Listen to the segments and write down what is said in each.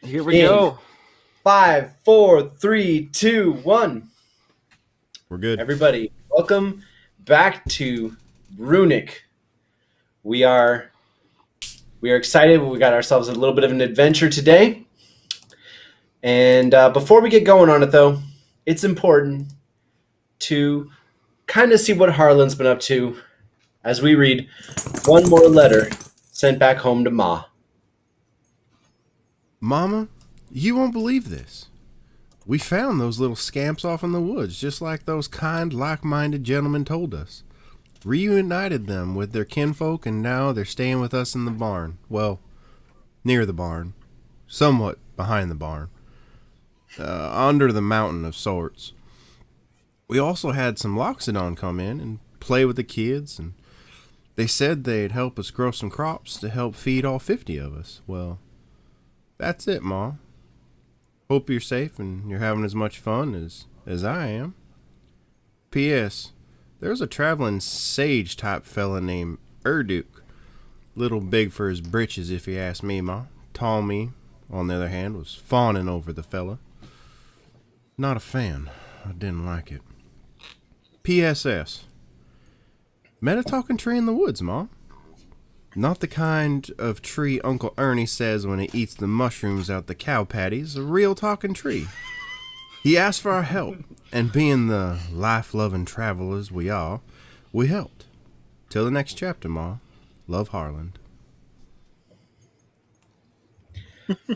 Here we go. 5, 4, 3, 2, 1. We're good. Everybody, welcome back to Runic. We are excited. We got ourselves a little bit of an adventure today. And before we get going on it, though, it's important to kind of see what Harlan's been up to as we read one more letter sent back home to Ma. Mama, you won't believe this. We found those little scamps off in the woods, just like those kind, like-minded gentlemen told us. Reunited them with their kinfolk, and now they're staying with us in the barn. Well, near the barn. Somewhat behind the barn. Under the mountain of sorts. We also had some Loxodon come in and play with the kids, and they said they'd help us grow some crops to help feed all 50 of us. Well, that's it, Ma. Hope you're safe and you're having as much fun as I am. P.S. There's a traveling sage-type fella named Erduk. Little big for his britches, if you ask me, Ma. Tall me, on the other hand, was fawning over the fella. Not a fan. I didn't like it. P.S.S. Met a talking tree in the woods, Ma. Not the kind of tree Uncle Ernie says when he eats the mushrooms out the cow patties. A real talking tree. He asked for our help, and being the life-loving travelers we are, we helped. Till the next chapter, Ma. Love, Harlan.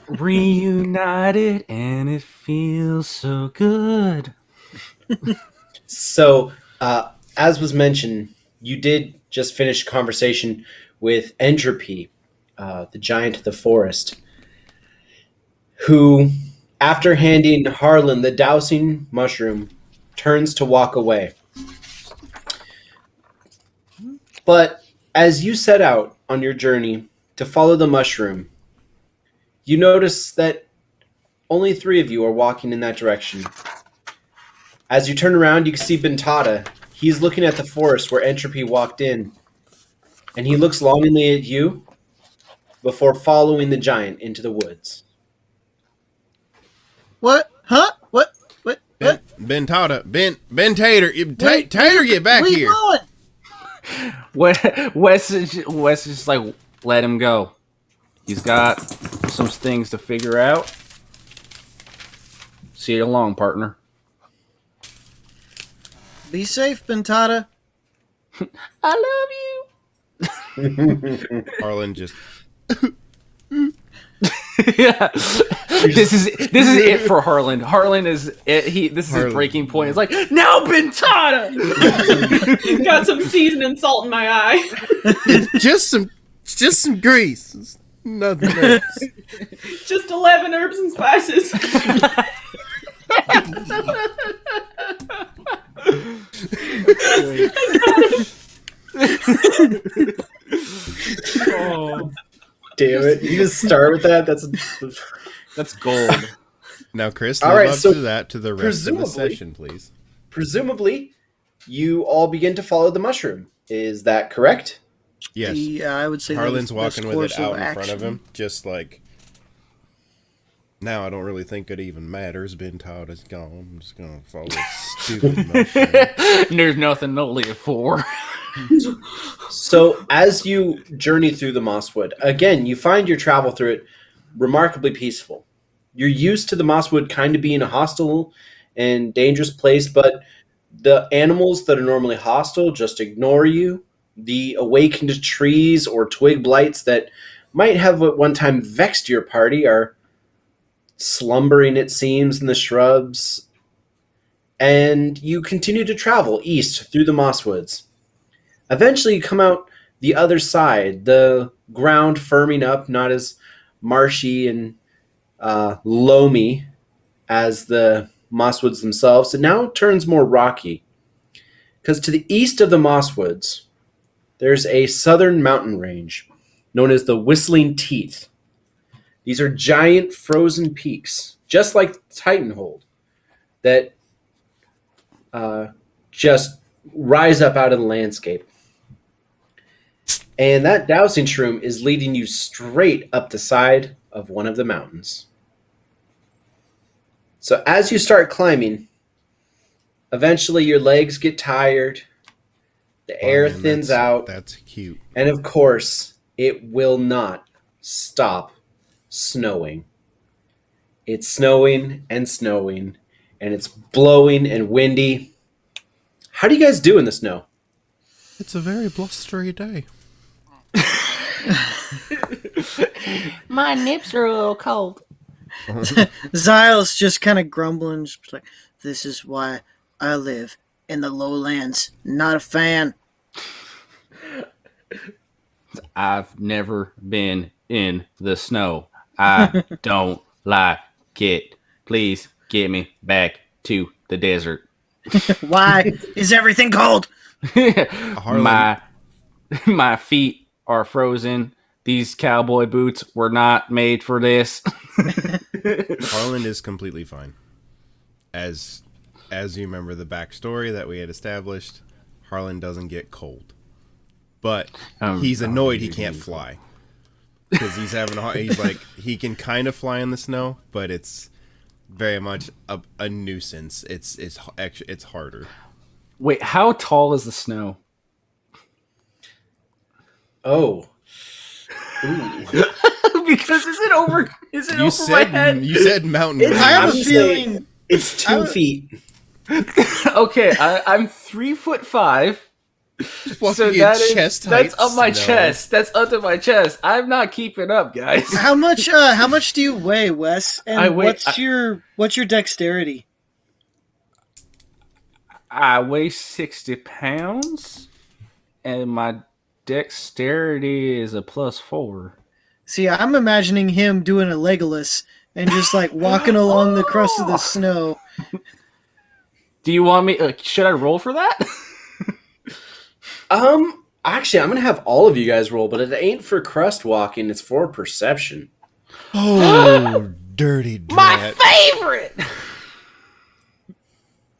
Reunited, and it feels so good. So, as was mentioned, you did just finish conversation with Entropy, the giant of the forest, who, after handing Harlan the dowsing mushroom, turns to walk away. But as you set out on your journey to follow the mushroom, you notice that only 3 of you are walking in that direction. As you turn around, you can see Bentata. He's looking at the forest where Entropy walked in, and he looks longingly at you before following the giant into the woods. What? Huh? What? Ben Tater, Tater, get back Where here. you going? Wes is just like, let him go. He's got some things to figure out. See you along, partner. Be safe, Bentata. I love you. Harlan just... Yeah. This is it for Harlan. Harlan is it, this is his breaking point. It's like, now Bentata. He's got some seasoning salt in my eye. just some grease. It's nothing else. Just 11 herbs and spices. Oh, Damn it. You just start with that? that's gold. Now, Chris, All live right, up so to that to the rest of the session, please. Presumably, you all begin to follow the mushroom. Is that correct? Yes. Yeah, I would say Harlan's that was the walking with best it out course in front of action. him, just like... Now I don't really think it even matters. Ben Todd is gone. I'm just going to follow this stupid motion. There's nothing to live for. So, as you journey through the Mosswood, again, you find your travel through it remarkably peaceful. You're used to the Mosswood kind of being a hostile and dangerous place, but the animals that are normally hostile just ignore you. The awakened trees or twig blights that might have at one time vexed your party are slumbering, it seems, in the shrubs. And you continue to travel east through the Mosswoods. Eventually, you come out the other side, the ground firming up, not as marshy and loamy as the Mosswoods themselves. It now turns more rocky. Because to the east of the Mosswoods, there's a southern mountain range known as the Whistling Teeth. These are giant frozen peaks, just like Titanhold, that just rise up out of the landscape. And that dowsing shroom is leading you straight up the side of one of the mountains. So as you start climbing, eventually your legs get tired, the air man, thins out, That's cute. and of course, it will not stop snowing. It's snowing, and it's blowing and windy. How do you guys do in the snow? It's a very blustery day. My nips are a little cold. Zyle's just kind of grumbling, just like, this is why I live in the lowlands. Not a fan. I've never been in the snow. I don't like it. Please get me back to the desert. Why is everything cold? my feet are frozen. These cowboy boots were not made for this. Harlan is completely fine. As you remember the backstory that we had established, Harlan doesn't get cold. But he's annoyed he can't fly. Because he's like, he can kind of fly in the snow, but it's very much a nuisance. It's harder. Wait, how tall is the snow? Oh. Because is it over my head? You said mountain. I have a I'm feeling. It's 2 feet. Okay, I'm 3'5". So chest that's height up my snow. chest. That's under my chest. I'm not keeping up, guys. How much do you weigh, Wes? And what's your dexterity? I weigh 60 pounds, and my dexterity is a +4. See, I'm imagining him doing a Legolas and just like walking along the crust of the snow. Do you want me? Should I roll for that? Actually, I'm gonna have all of you guys roll, but it ain't for crust walking. It's for perception. Oh, dirty drat. My favorite.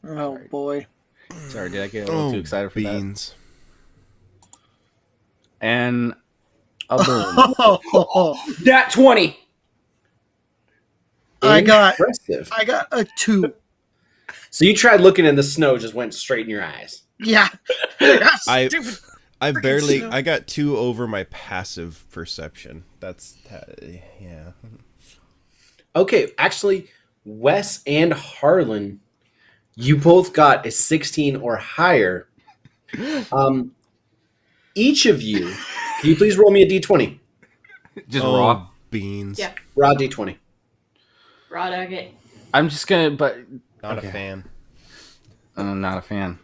Oh boy! Sorry, did I get a little too excited for beans. that? And a boom. Oh, That 20. I got Impressive. a 2. So you tried looking in the snow, just went straight in your eyes. Yeah. I snow. I got 2 over my passive perception. Yeah. Okay, actually, Wes and Harlan, you both got a 16 or higher. Each of you, can you please roll me a d20? Just raw. beans. Yeah. Raw d20. Raw nugget. I'm just gonna, but Not a fan. I'm not a fan.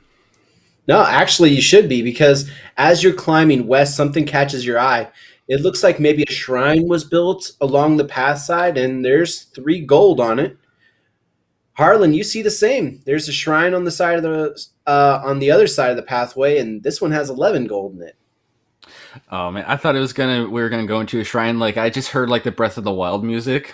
No, actually, you should be, because as you're climbing west, something catches your eye. It looks like maybe a shrine was built along the path side, and there's 3 gold on it. Harlan, you see the same. There's a shrine on the side of the on the other side of the pathway, and this one has 11 gold in it. Oh man, I thought we were gonna go into a shrine. Like I just heard like the Breath of the Wild music.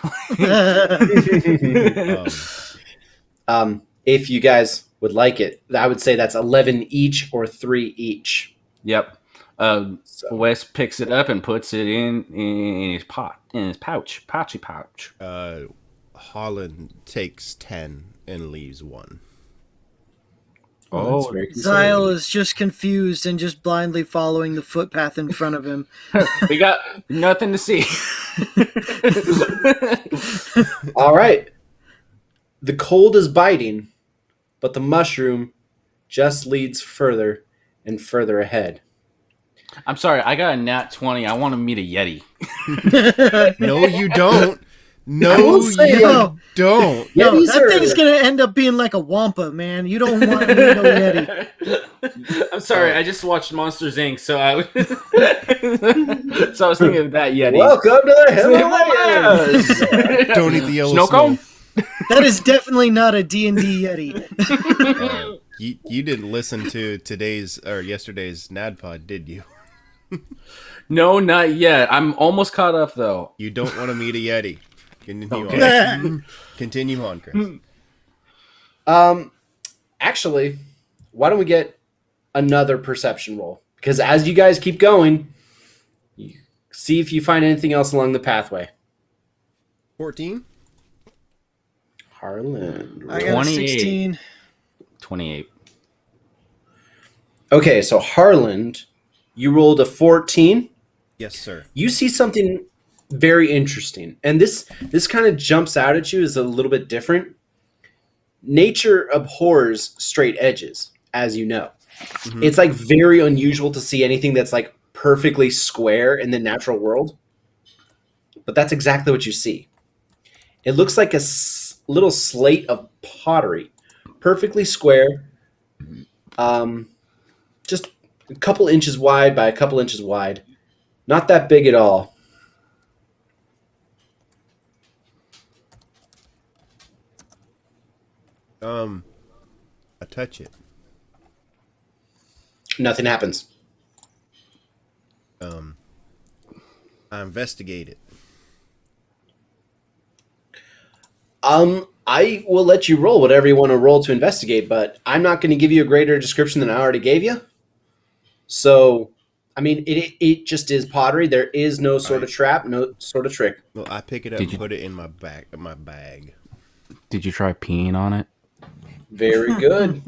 If you guys would like it, I would say that's 11 each or 3 each. Yep. Wes picks it up and puts it in his pouch. Holland takes 10 and leaves 1. Oh, that's very Zyle is just confused and just blindly following the footpath in front of him. we got nothing to see. All right. The cold is biting, but the mushroom just leads further and further ahead. I'm sorry, I got a nat 20. I want to meet a Yeti. No, you don't. I No, will say, you don't. No, Yetis that are- thing's gonna end up being like a wampa, man. You don't want to meet no Yeti. I'm sorry, I just watched Monsters Inc. So I was thinking of that Yeti. Welcome to the Himalayas! Don't eat the yellow Snow cone? That is definitely not a D&D Yeti. You didn't listen to today's or yesterday's NADPOD, did you? No, not yet. I'm almost caught up though. You don't want to meet a Yeti. Continue Okay. on. Continue on, Chris. Actually, why don't we get another perception roll? Because as you guys keep going, you see if you find anything else along the pathway. 14? Harlan. I got a 28. 16. 28. Okay, so Harland, you rolled a 14. Yes, sir. You see something very interesting, and this kind of jumps out at you as a little bit different. Nature abhors straight edges, as you know. Mhm. It's like very unusual to see anything that's like perfectly square in the natural world, but that's exactly what you see. It looks like a little slate of pottery, perfectly square, just a couple inches wide by a couple inches wide. Not that big at all. I touch it. Nothing happens. I investigate it. I will let you roll whatever you want to roll to investigate, but I'm not going to give you a greater description than I already gave you. So, I mean, it just is pottery. There is no sort of trap, no sort of trick. Well, I pick it up Did and you- put it in my bag. Did you try peeing on it? Very good.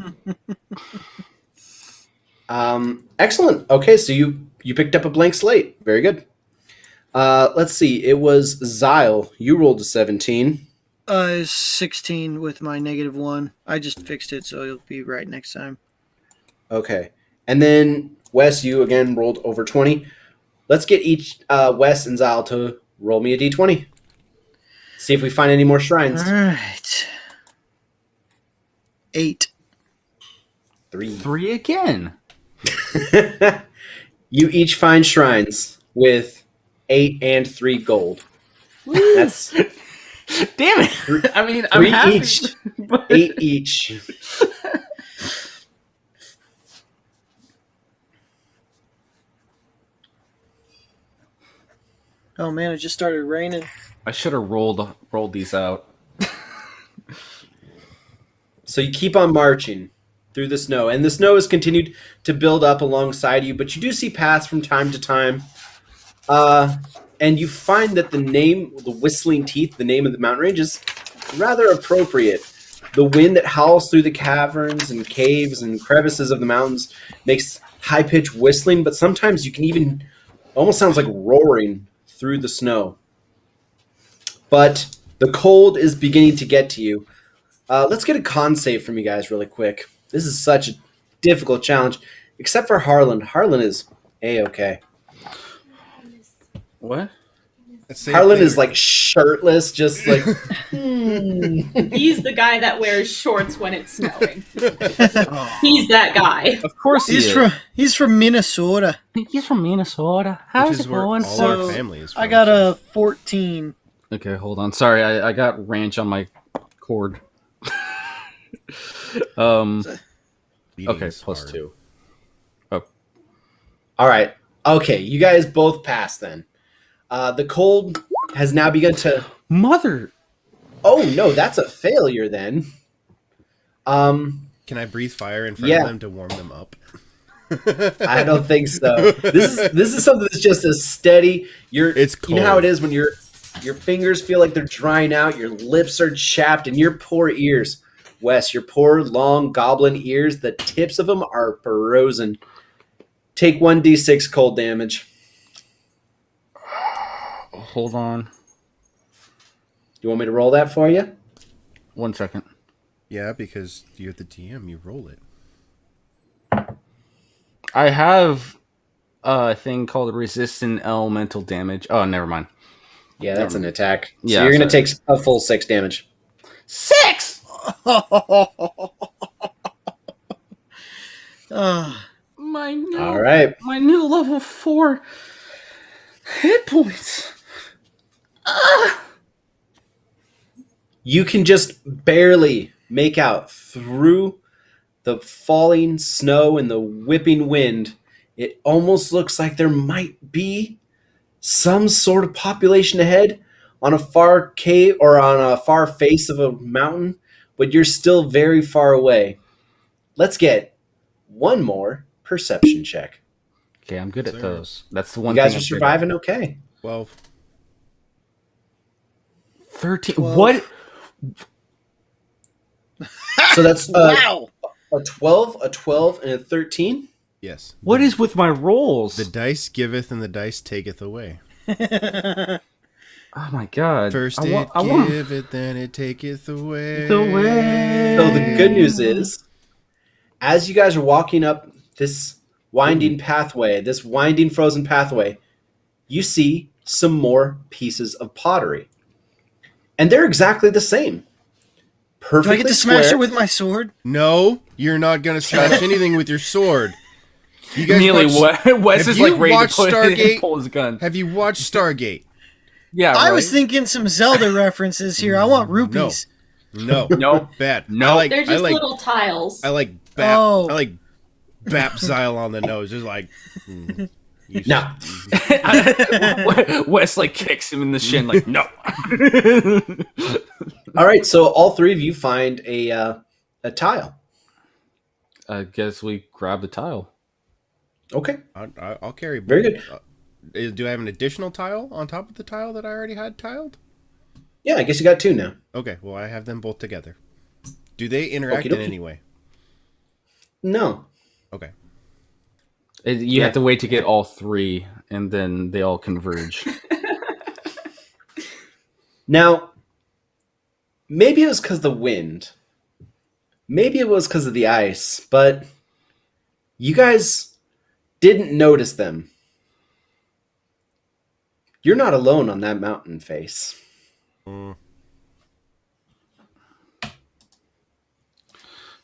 Excellent. Okay, so you picked up a blank slate. Very good. Let's see. It was Zyle. You rolled a 17. 16 with my -1. I just fixed it, so it'll be right next time. Okay. And then Wes, you again rolled over 20. Let's get each Wes and Zyle to roll me a d20. See if we find any more shrines. All right. 8. 3. 3 again. You each find shrines with 8 and 3 gold. That's Damn it! I mean, I'm 3 happy. each. but- 8 each. Oh man, it just started raining. I should have rolled these out. So you keep on marching through the snow, and the snow has continued to build up alongside you, but you do see paths from time to time. And you find that the name, the Whistling Teeth, the name of the mountain range, is rather appropriate. The wind that howls through the caverns and caves and crevices of the mountains makes high-pitched whistling, but sometimes you can even, almost sounds like roaring through the snow. But the cold is beginning to get to you. Let's get a con save from you guys really quick. This is such a difficult challenge, except for Harlan. Harlan is A-okay. What? Harlan is like shirtless, just like. He's the guy that wears shorts when it's snowing. He's that guy. Of course He's from Minnesota. He's from Minnesota. Which How's is it where going? all So, our family is from. I got a 14. Okay, hold on. Sorry, I got ranch on my cord. Beating Okay, is plus hard. 2. All right. Okay, you guys both passed then. The cold has now begun to. Mother. Oh no, that's a failure then. Can I breathe fire in front Yeah. of them to warm them up? I don't think so. This is something that's just as steady. It's You know how it cold. is when your fingers feel like they're drying out, your lips are chapped, and your poor ears, Wes, your poor long goblin ears, the tips of them are frozen. Take 1d6 cold damage. Hold on. You want me to roll that for you? 1 second. Yeah, because you're the DM, you roll it. I have a thing called resistant elemental damage. Oh, never mind. Yeah, that's an attack. So Yeah, you're going to so- take a full 6 damage. 6! My new, All right. my new level 4 hit points. You can just barely make out through the falling snow and the whipping wind. It almost looks like there might be some sort of population ahead on a far cave or on a far face of a mountain, but you're still very far away. Let's get one more perception check. Okay, I'm good at Sir. those. That's the You one guys thing are I'm good at. surviving okay. 12. 13. 12. What? So that's Wow. a 12, a 12, and a 13. Yes. What is with my rolls? The dice giveth and the dice taketh away. Oh my god! First I it want giveth, then it taketh away. the way. So the good news is, as you guys are walking up this winding pathway, this winding frozen pathway, you see some more pieces of pottery. And they're exactly the same. Do Perfectly I get to smash square. it with my sword? No, you're not gonna smash anything with your sword. You guys Immediately, Wes have is you like ready watched to Stargate? pull his gun. Have you watched Stargate? Yeah, I right? was thinking some Zelda references here. I want rupees. No, No. bad. No. They're just little tiles. I like bap. Oh. I like bap Zyle on the nose. Just like No. Wes like kicks him in the shin, like no. All right, so all three of you find a tile. I guess we grab the tile. Okay, I'll carry. very good. Do I have an additional tile on top of the tile that I already had tiled? Yeah, I guess you got two now. Okay, well I have them both together. Do they interact in Okie dokie. any way? No. Okay. You have to wait to get all three, and then they all converge. Now, maybe it was because of the wind. Maybe it was because of the ice, but you guys didn't notice them. You're not alone on that mountain face.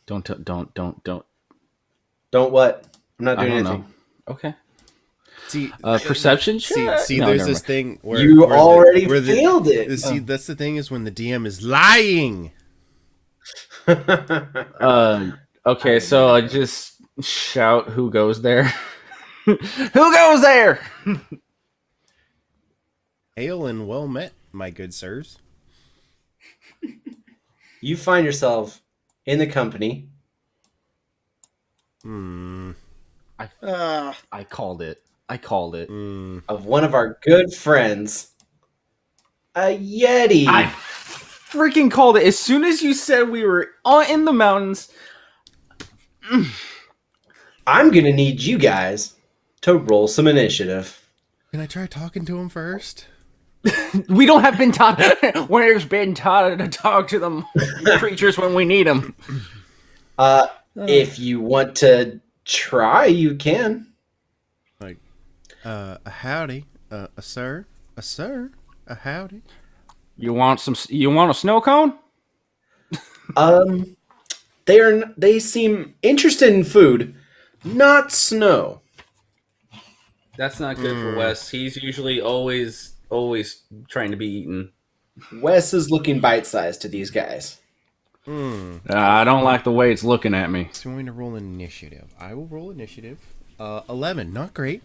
Don't. Don't what? I'm not I doing don't anything. know. Okay. See, Perception See, check? No, there's never this mind. thing where You where already where failed it. See, that's the thing is when the DM is lying. Okay, so I just shout, "Who goes there? Who goes there?" Hail and well met, my good sirs. You find yourself in the company I called it. of one of our good friends, a Yeti. I freaking called it as soon as you said we were in the mountains. I'm going to need you guys to roll some initiative. Can I try talking to him first? We don't have been taught. Where's been taught to talk to them creatures when we need them? If you want to try, you can. Like, a howdy, a sir, a howdy. You want a snow cone? They seem interested in food, not snow. That's not good for Wes. He's usually always trying to be eaten. Wes is looking bite-sized to these guys. I don't like the way it's looking at me. So I'm going to roll initiative. I will roll initiative. 11, not great.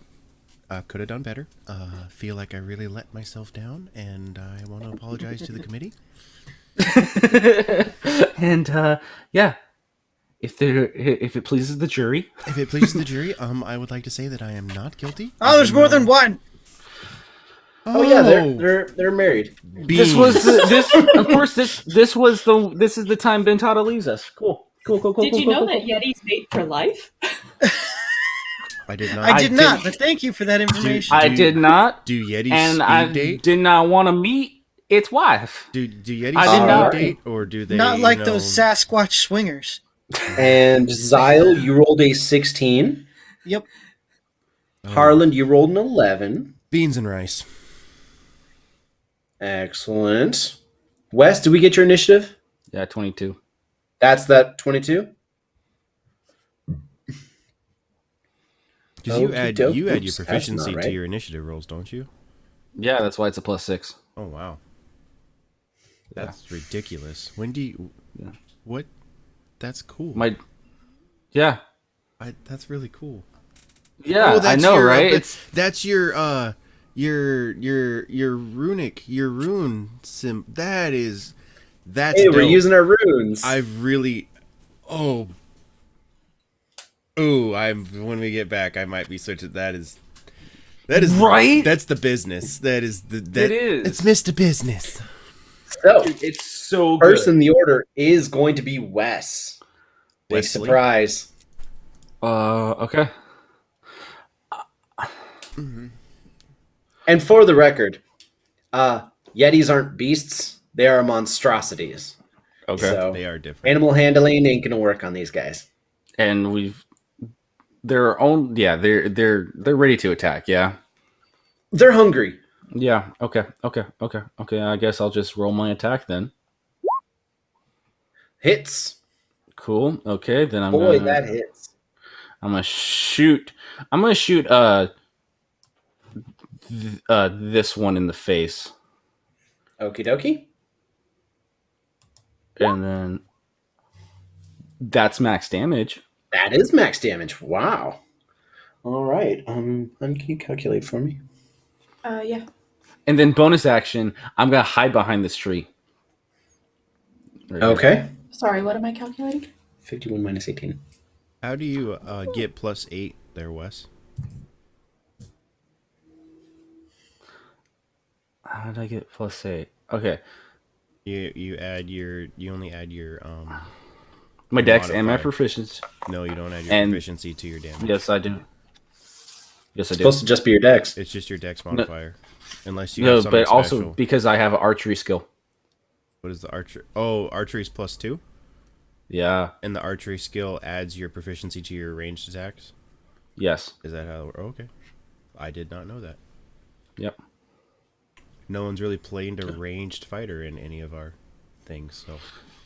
Could have done better. Feel like I really let myself down, and I want to apologize to the committee. And yeah, if it pleases the jury, If it pleases the jury, I would like to say that I am not guilty. Oh, there's more than one. Oh yeah, they're married. this was this. Of course, this is the time Bentata leaves us. Cool. Did you know that Yetis mate for life? I did not. I did not, but thank you for that information. I did not, Do Yetis and speed I date? did not want to meet its wife. Do Yetis I did not. speed date, or do they? Not like those Sasquatch swingers. And Zyle, you rolled a 16. Yep. Harland, you rolled an 11. beans and rice. Excellent. Wes, did we get your initiative? Yeah, 22. That's that 22? Because you add your Oops, that's proficiency not to right. your initiative rolls, don't you? Yeah, that's why it's a +6. Oh wow, that's ridiculous. When do you? Yeah. What? That's cool. Yeah, That's really cool. yeah. Oh, I know, your, right? That's your runic, your rune sim. That's Hey, we're dope. using our runes. I've really, when we get back, I might be switching. That is Right? That's the business. That is It is. It's Mr. Business. So, It's so first good. in the order is going to be Wes. Big Wesley? surprise. Okay. And for the record, Yetis aren't beasts; they are monstrosities. Okay. So They are different. animal handling ain't gonna work on these guys. And they're ready to attack, yeah. They're hungry. Yeah, okay. I guess I'll just roll my attack then. Hits. Cool. Okay, then Boy, that hits. I'm gonna shoot this one in the face. Okie dokie. And then that's max damage. That is max damage. Wow. All right. Can you calculate for me? Yeah. And then bonus action, I'm gonna hide behind this tree. Right here. Okay. Sorry, what am I calculating? 51 minus 18. How do you get +8 there, Wes? How did I get +8? Okay. You only add your My dex and my modifier. proficiency. No, you don't add your And- proficiency to your damage. Yes, I do. Yes, I It's do. supposed to just be your dex. It's just your dex modifier. Unless you No, have something but also special. because I have an archery skill. What is the archer? Oh, archery's +2? Yeah. And the archery skill adds your proficiency to your ranged attacks? Yes. Is that how it works? Oh, okay. I did not know that. Yep. No one's really played a ranged fighter in any of our things, so...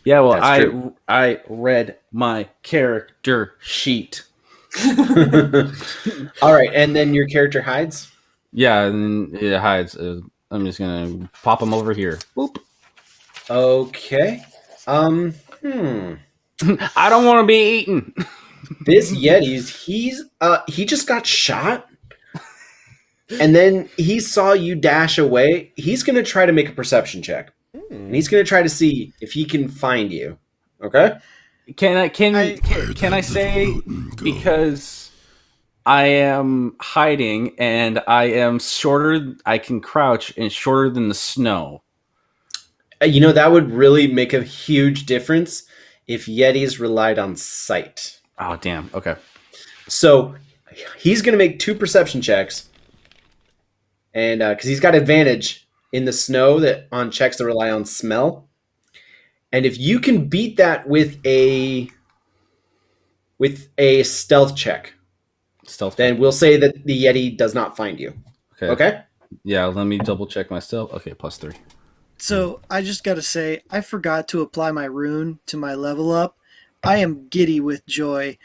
Yeah, well, That's true. I read my character sheet. All right, and then your character hides. Yeah, and then it hides. I'm just gonna pop them over here. Boop. Okay. I don't want to be eaten. This Yeti's he just got shot. And then he saw you dash away. He's gonna try to make a perception check. And he's gonna try to see if he can find you. Okay? Can I say because I am hiding and I am shorter, I can crouch and shorter than the snow. You know, that would really make a huge difference if Yetis relied on sight. Oh damn. Okay. So he's gonna make 2 perception checks. And because he's got advantage in the snow that on checks that rely on smell. And if you can beat that with a stealth check, then we'll say that the Yeti does not find you. Okay? Yeah, let me double check my stealth. Okay, +3. So I just got to say, I forgot to apply my rune to my level up. I am giddy with joy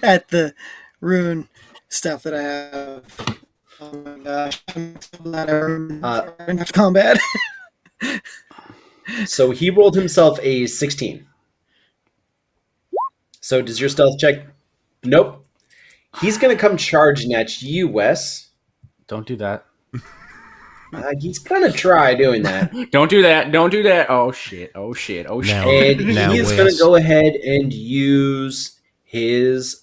at the rune stuff that I have. Oh my gosh. I'm so glad I remember in combat. So he rolled himself a 16. So does your stealth check? Nope. He's going to come charging at you, Wes. Don't do that. He's going to try doing that. Don't do that. Don't do that. Oh shit. Oh shit. Oh shit. Now- And Now, he is Wes. going to go ahead and use his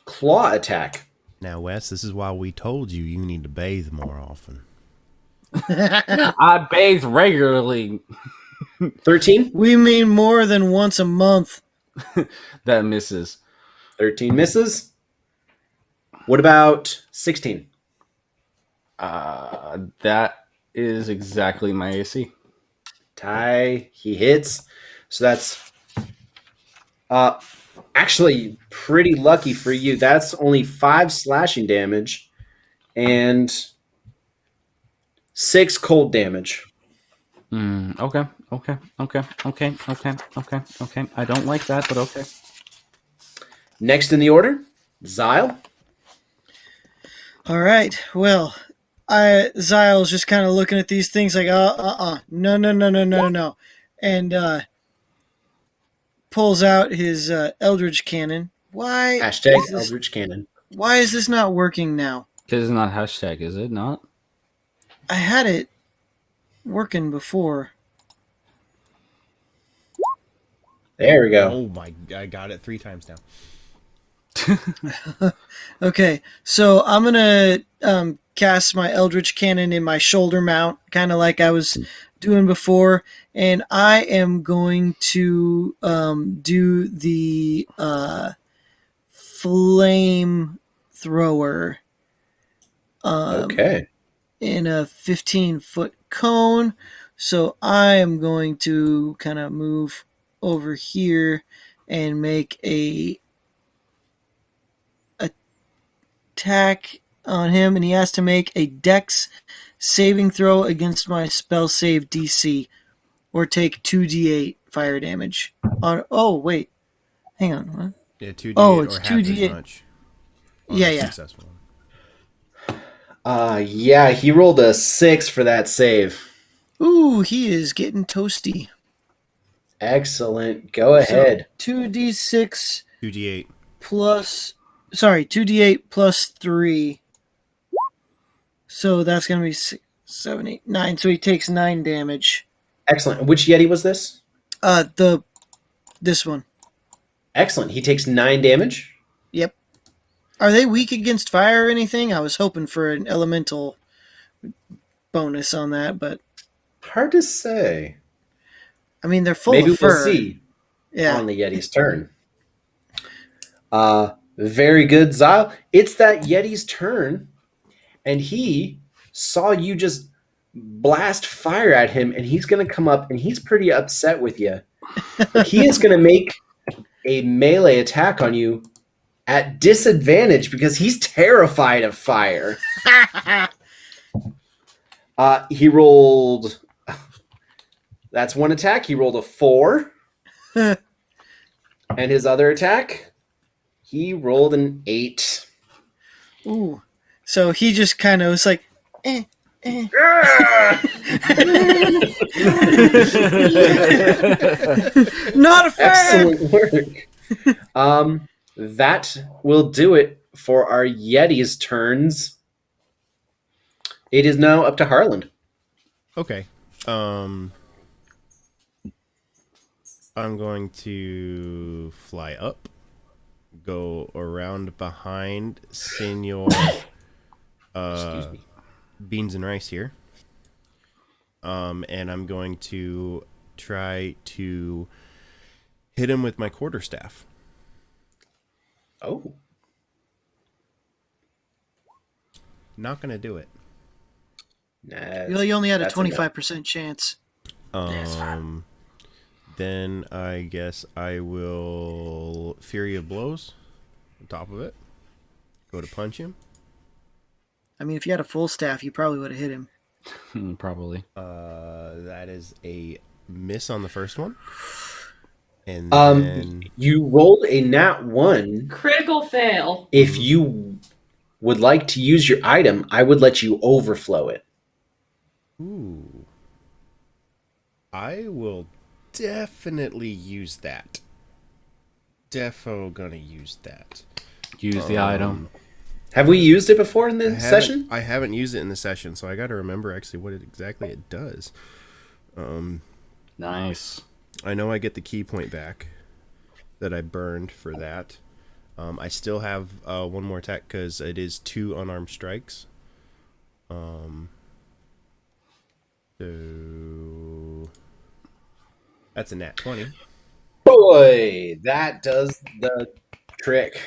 claw attack. Now, Wes, this is why we told you need to bathe more often. I bathe regularly. 13? We mean more than once a month. That misses. 13 misses. What about 16? That is exactly my AC. Tie, he hits. So that's actually pretty lucky for you. That's only 5 slashing damage and 6 cold damage. Okay. I don't like that, but okay. Next in the order, Zyle. All right. Well, Zyle's just kind of looking at these things like, no. And pulls out his Eldritch Cannon. Why? Hashtag is this, Eldritch Cannon. why is this not working now? Because it's not hashtag, is it not? I had it working before. There we go. Oh my! I got it 3 times now. Okay, so I'm gonna cast my Eldritch Cannon in my shoulder mount, kind of like I was doing before, and I am going to do the flame thrower Okay. in a 15-foot cone. So I am going to kind of move over here and make a attack on him, and he has to make a dex saving throw against my spell save DC or take 2d8 fire damage. Oh, wait. Hang on. What? Yeah, 2d8 Oh, or it's half as 2d8. much. On Yeah, a yeah. Successful one. Yeah, he rolled a 6 for that save. Ooh, he is getting toasty. Excellent. Go ahead. So 2d6 2d8. plus, 2d8 plus 3. So that's going to be 6, 7, 8, 9. So he takes 9 damage. Excellent. Which Yeti was this? This one. Excellent. He takes 9 damage. Yep. Are they weak against fire or anything? I was hoping for an elemental bonus on that, but Hard to say. I mean they're full Maybe of fur. we'll see Yeah. on the Yeti's turn. Very good, Zyle. It's that Yeti's turn, and he saw you just blast fire at him, and he's going to come up, and he's pretty upset with you. He is going to make a melee attack on you at disadvantage because he's terrified of fire. He rolled... That's one attack. He rolled a 4. And his other attack, he rolled an 8. Ooh. So he just kind of was like, eh. Not a fan. Excellent work. That will do it for our Yeti's turns. It is now up to Harland. Okay. I'm going to fly up, go around behind Senor Excuse me. Beans and Rice here. And I'm going to try to hit him with my quarterstaff. Oh. Not going to do it. You only had a That's 25% chance. Then I guess I will Fury of Blows on top of it. Go to punch him. I mean, if you had a full staff, you probably would have hit him. Probably. That is a miss on the first one. And Um, then You rolled a nat 1. Critical fail. If you would like to use your item, I would let you overflow it. ooh, I will definitely use that. Defo gonna use that. Use the item. Have we used it before in the session? I haven't used it in the session, so I got to remember actually what exactly it does. Nice. I know I get the key point back that I burned for that. I still have one more attack because it is 2 unarmed strikes. So that's a nat 20. Boy, that does the trick.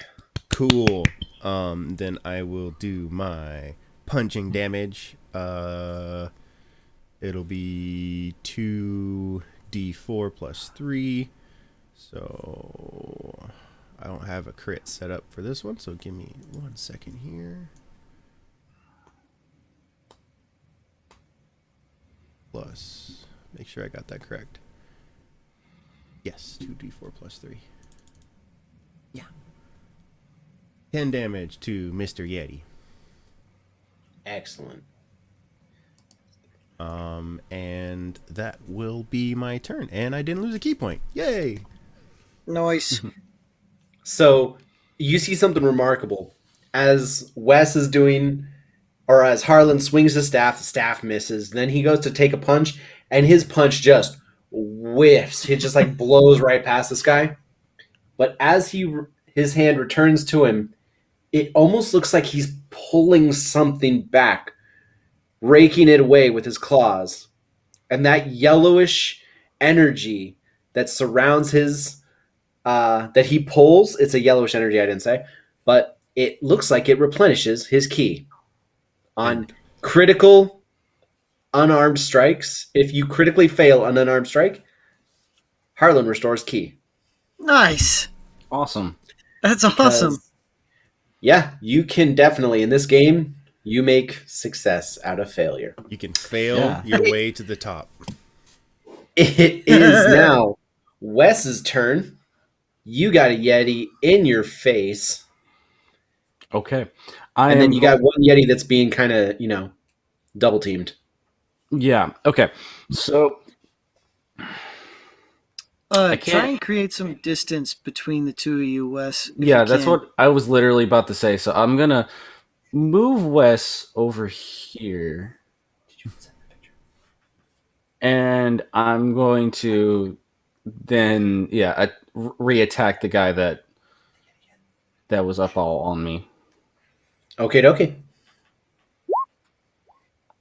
Cool. Then I will do my punching damage. It'll be 2d4 plus 3. So I don't have a crit set up for this one, so give me 1 second here. Plus, make sure I got that correct. Yes, 2d4 plus 3. Yeah. 10 damage to Mr. Yeti. Excellent. And that will be my turn. And I didn't lose a key point. Yay! Nice. So you see something remarkable. As Wes is doing, or as Harlan swings the staff misses. Then he goes to take a punch, and his punch just whiffs. It just like blows right past this guy. But as his hand returns to him, it almost looks like he's pulling something back, raking it away with his claws. and that yellowish energy that surrounds his that he pulls. It's a yellowish energy. I didn't say, but it looks like it replenishes his ki on critical unarmed strikes. If you critically fail an unarmed strike, Harlan restores ki. Nice. Awesome. That's Because, awesome. yeah, you can definitely, in this game, you make success out of failure. You can fail your way to the top. It is now Wes's turn. You got a Yeti in your face. Okay. And then you got one Yeti that's being kind of, double teamed. Yeah. Okay. So Try can't- and create some distance between the two of you, Wes. if yeah, you that's can. what I was literally about to say. So I'm gonna move Wes over here, and I'm going to then reattack the guy that was up all on me. Okay.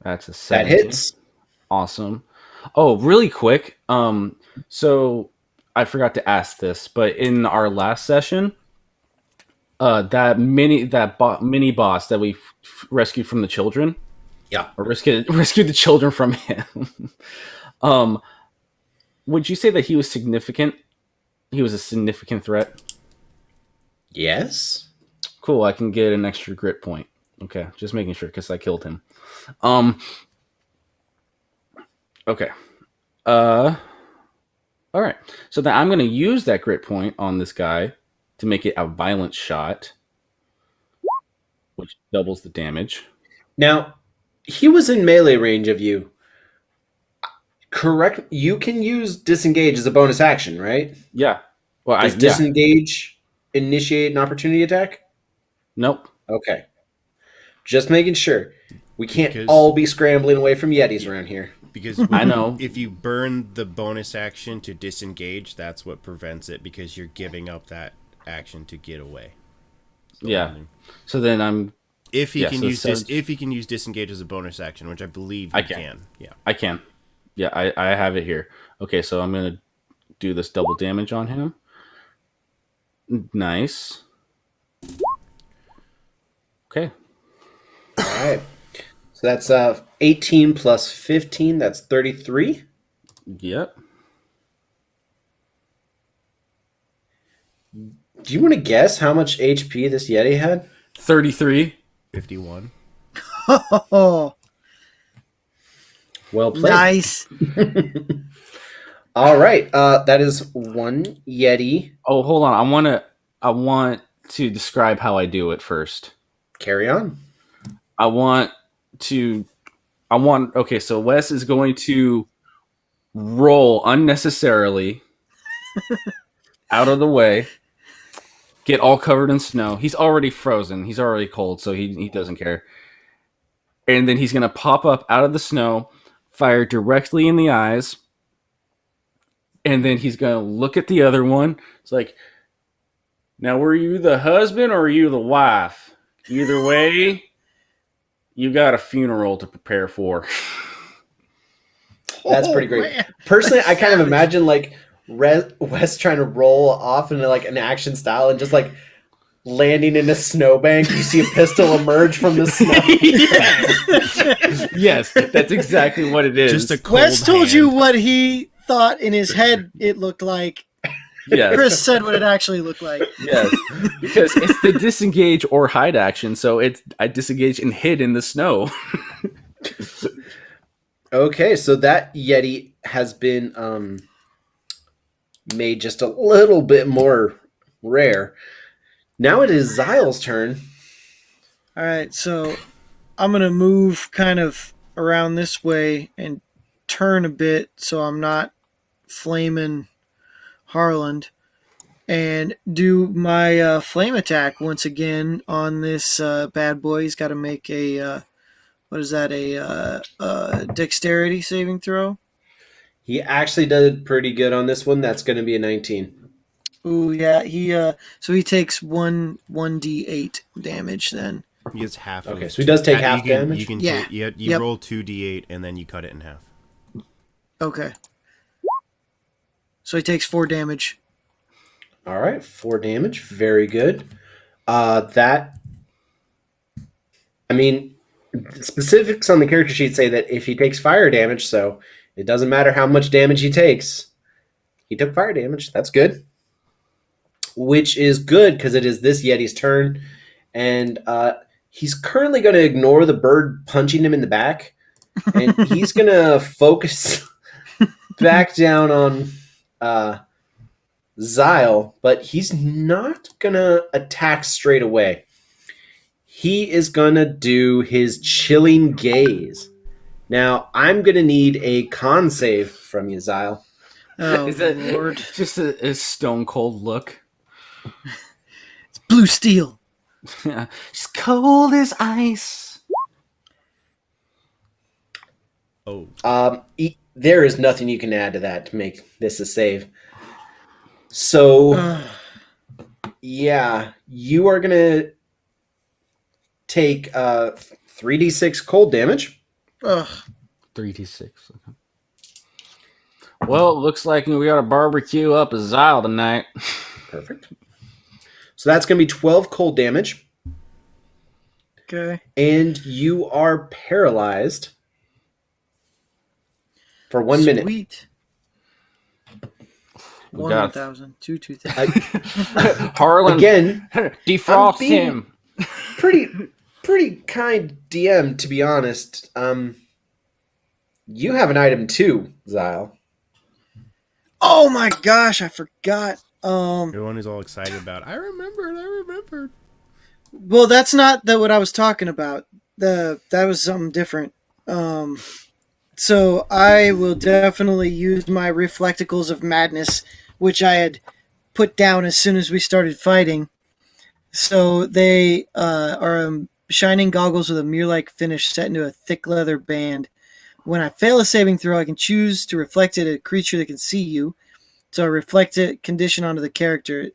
That's a That 17. hits. Awesome. Oh, really quick. So I forgot to ask this, but in our last session, that mini boss that we rescued from the children, or rescued the children from him. Would you say that he was significant? He was a significant threat. Yes. Cool. I can get an extra grit point. Okay, just making sure because I killed him. Okay. All right. So then I'm going to use that grit point on this guy to make it a violent shot, which doubles the damage. Now, he was in melee range of you. Correct. You can use disengage as a bonus action, right? Yeah. Well, Does disengage initiate an opportunity attack? Nope. Okay. Just making sure. We can't Because- all be scrambling away from Yetis around here. Because I know. if you burn the bonus action to disengage, that's what prevents it, because you're giving up that action to get away. Yeah. So then I'm. If he Yeah, can so use seven- if he can use disengage as a bonus action, which I believe I he can. can. Yeah. I can. Yeah, I have it here. Okay, so I'm going to do this double damage on him. Nice. Okay. All right. So that's 18 plus 15. That's 33. Yep. Do you want to guess how much HP this Yeti had? 33. 51. Oh, Well played. nice. All right. That is one Yeti. Oh, hold on. I want to describe how I do it first. Carry on. Okay, so Wes is going to roll unnecessarily out of the way, get all covered in snow. He's already frozen. He's already cold, so he doesn't care. And then he's going to pop up out of the snow, fire directly in the eyes, and then he's going to look at the other one. It's like, now were you the husband or are you the wife? Either way, you got a funeral to prepare for. That's pretty great. Man. Personally, I kind of imagine like Wes trying to roll off in like an action style and just like landing in a snowbank. You see a pistol emerge from the snow. Yes, that's exactly what it is. Just a cold Wes told hand. you what he thought in his head it looked like. yes, Chris said what it actually looked like. yes, because it's the disengage or hide action. So I disengage and hid in the snow. Okay, so that Yeti has been made just a little bit more rare. Now it is Zyle's turn. All right, so I'm going to move kind of around this way and turn a bit so I'm not flaming Harland, and do my flame attack once again on this bad boy. He's got to make a what is that, a dexterity saving throw. He actually did pretty good on this one. That's going to be a 19. Ooh, yeah, he takes 1d8 damage then. He gets half. Okay, so he does take half you can, damage? You can Yeah. you Yep. roll 2d8 and then you cut it in half. Okay. So he takes 4 damage. All right, 4 damage. Very good. That, I mean, specifics on the character sheet say that if he takes fire damage, so it doesn't matter how much damage he takes. He took fire damage. That's good. Which is good because it is this Yeti's turn. And he's currently going to ignore the bird punching him in the back. And he's going to focus back down on Zyle, but he's not going to attack straight away. He is going to do his chilling gaze. Now, I'm going to need a con save from you, Zyle. Oh, Is that Lord. just a stone cold look? It's blue steel. She's cold as ice. Oh, There is nothing you can add to that to make this a save. So, yeah, you are going to take 3d6 cold damage. Ugh. 3d6. Okay. Well, it looks like we got a barbecue up a Zyle tonight. Perfect. So that's going to be 12 cold damage. Okay. And you are paralyzed for 1 minute. Sweet. We 1,000, 2,000. Harlan, Again, defrost I'm being- him. pretty kind DM, to be honest. You have an item too, Zyle. Oh my gosh, I forgot. everyone is all excited about. I remembered. Well, that's not what I was talking about. That was something different. So I will definitely use my Reflecticles of Madness, which I had put down as soon as we started fighting. So they are shining goggles with a mirror-like finish set into a thick leather band. When I fail a saving throw, I can choose to reflect it at a creature that can see you. So I reflect it condition onto the character.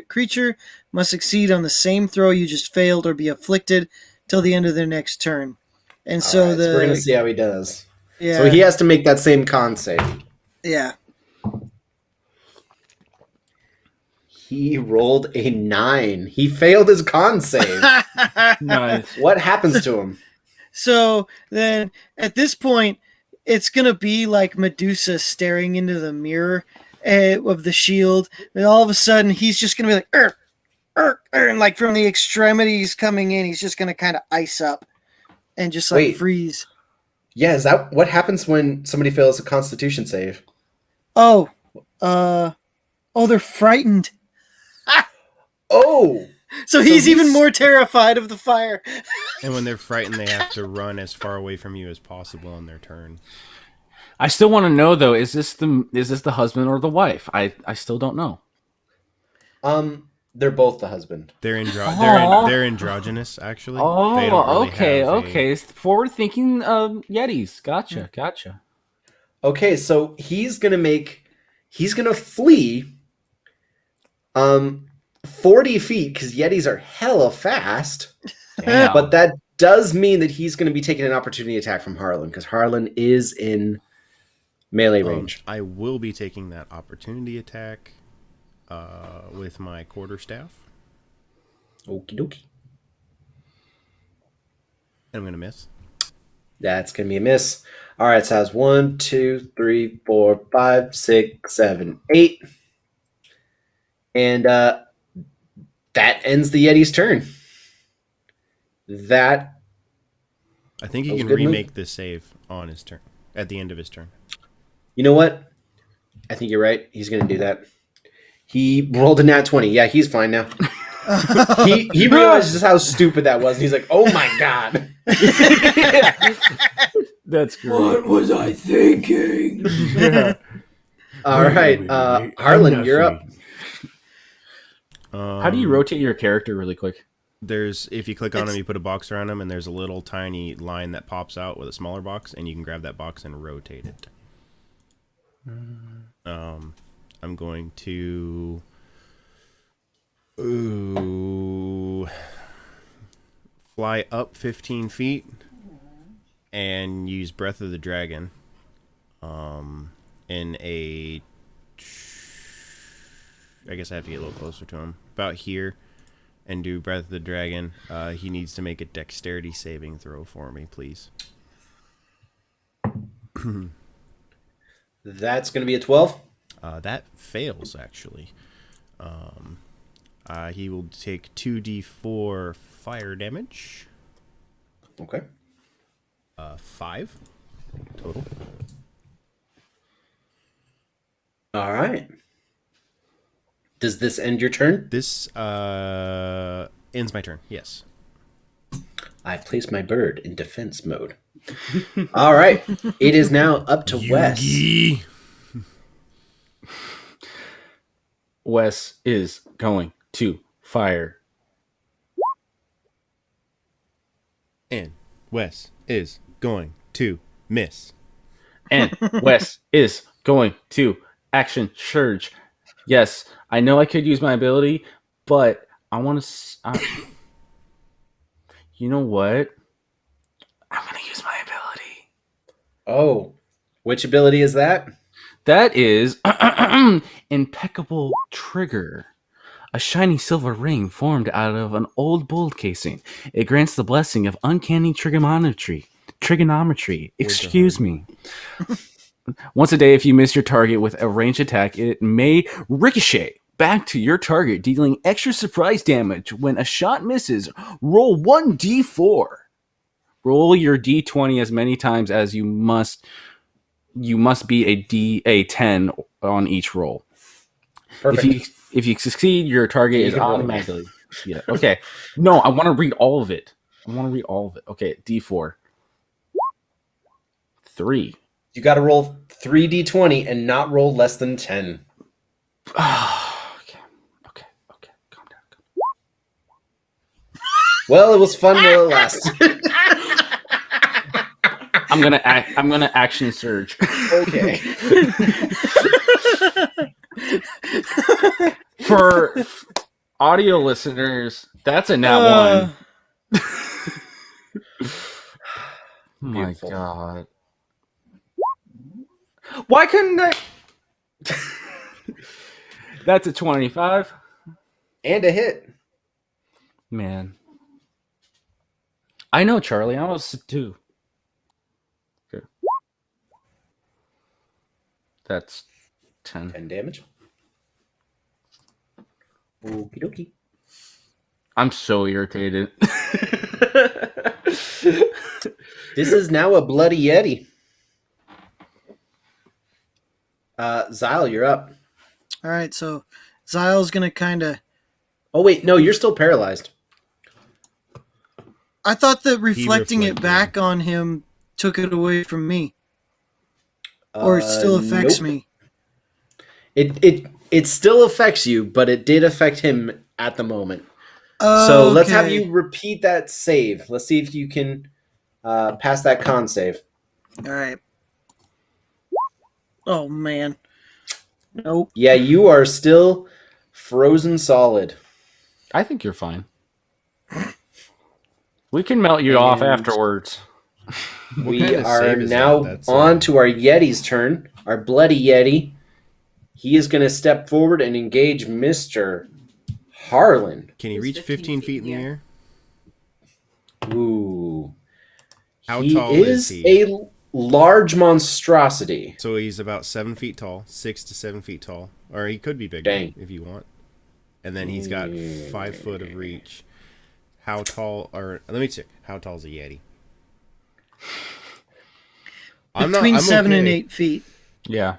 Creature must succeed on the same throw you just failed or be afflicted till the end of their next turn. And so Alright, so we're going to see how he does. yeah, So he has to make that same con save. yeah. He rolled a 9. He failed his con save. Nice. What happens to him? So then at this point, it's going to be like Medusa staring into the mirror of the shield. And all of a sudden, he's just going to be like, and like from the extremities coming in, he's just going to kind of ice up and just like Wait. freeze. Yeah, is that what happens when somebody fails a constitution save? Oh, they're frightened. Oh! So he's even more terrified of the fire. And when they're frightened, they have to run as far away from you as possible on their turn. I still want to know though. Is this the husband or the wife? I still don't know. They're both the husband. They're Aw. they're androgynous, actually. Oh, They don't really okay, have a- okay. Forward thinking Yetis. Gotcha. Okay, so he's gonna flee 40 feet because Yetis are hella fast. Damn. But that does mean that he's going to be taking an opportunity attack from Harlan because Harlan is in melee range. I will be taking that opportunity attack with my quarterstaff. Okie dokie. I'm going to miss. That's going to be a miss. All right, so that's 1, 2, 3, 4, 5, 6, 7, 8. And that ends the Yeti's turn. That I think he That was can a good move. remake this save on his turn, at the end of his turn. You know what? I think you're right. He's going to do that. He rolled a nat 20. Yeah, he's fine now. He realizes just how stupid that was. And he's like, oh my God. That's great. What was I thinking? All right. Harlan, you're up. How do you rotate your character really quick? If you click on him, you put a box around him, and there's a little tiny line that pops out with a smaller box, and you can grab that box and rotate it. I'm going to fly up 15 feet and use Breath of the Dragon In a, I guess I have to get a little closer to him. About here, and do Breath of the Dragon. He needs to make a dexterity saving throw for me, please. That's going to be a 12. That fails, actually. He will take 2d4 fire damage. Okay. 5 total. All right. Does this end your turn? This ends my turn, yes. I place my bird in defense mode. All right. It is now up to Wes. Yugi. Wes is going to fire. And Wes is going to miss. And Wes is going to action surge. Yes, I know I could use my ability, but I want to... you know what? I'm going to use my ability. Oh, which ability is that? That is Impeccable Trigger. A shiny silver ring formed out of an old bolt casing. It grants the blessing of uncanny trigonometry. Excuse me. Once a day, if you miss your target with a ranged attack, it may ricochet back to your target, dealing extra surprise damage. When a shot misses, roll 1d4. Roll your d20 as many times as you must. You must be a 10 on each roll. Perfect. If you succeed, your target is roll. automatically. Yeah. Okay. No, I want to read all of it. Okay. D4. 3. You got to roll 3d20 and not roll less than 10. Okay. Calm down. Well, it was fun while it lasted. I'm gonna action surge. Okay. For audio listeners, that's a nat 1. My Beautiful. God. Why couldn't I? That's a 25. And a hit. Man. I know, Charlie. I was 2. Okay. That's 10. 10 damage. Okie dokie. I'm so irritated. This is now a bloody Yeti. Zyle, you're up. All right, so Zyle's going to kind of... Oh, wait. No, you're still paralyzed. I thought that reflecting it reflected. back on him took it away from me. Or it still affects nope. me. It still affects you, but it did affect him at the moment. Oh, So let's have okay. you repeat that save. Let's see if you can pass that con save. All right. Oh, man. Nope. Yeah, you are still frozen solid. I think you're fine. We can melt you off And- afterwards. We kind of are save is now that? That's, on to our Yeti's turn. Our bloody Yeti. He is going to step forward and engage Mr. Harlan. Can he He's reach 15 feet in the yeah. air? Ooh. How he tall is is he? a large monstrosity. So he's about 7 feet tall, 6 to 7 feet tall. Or he could be bigger Dang. if you want. And then he's got 5 foot of reach. How tall, or let me check. How tall is a Yeti? Between 7 and okay. 8 feet. Yeah.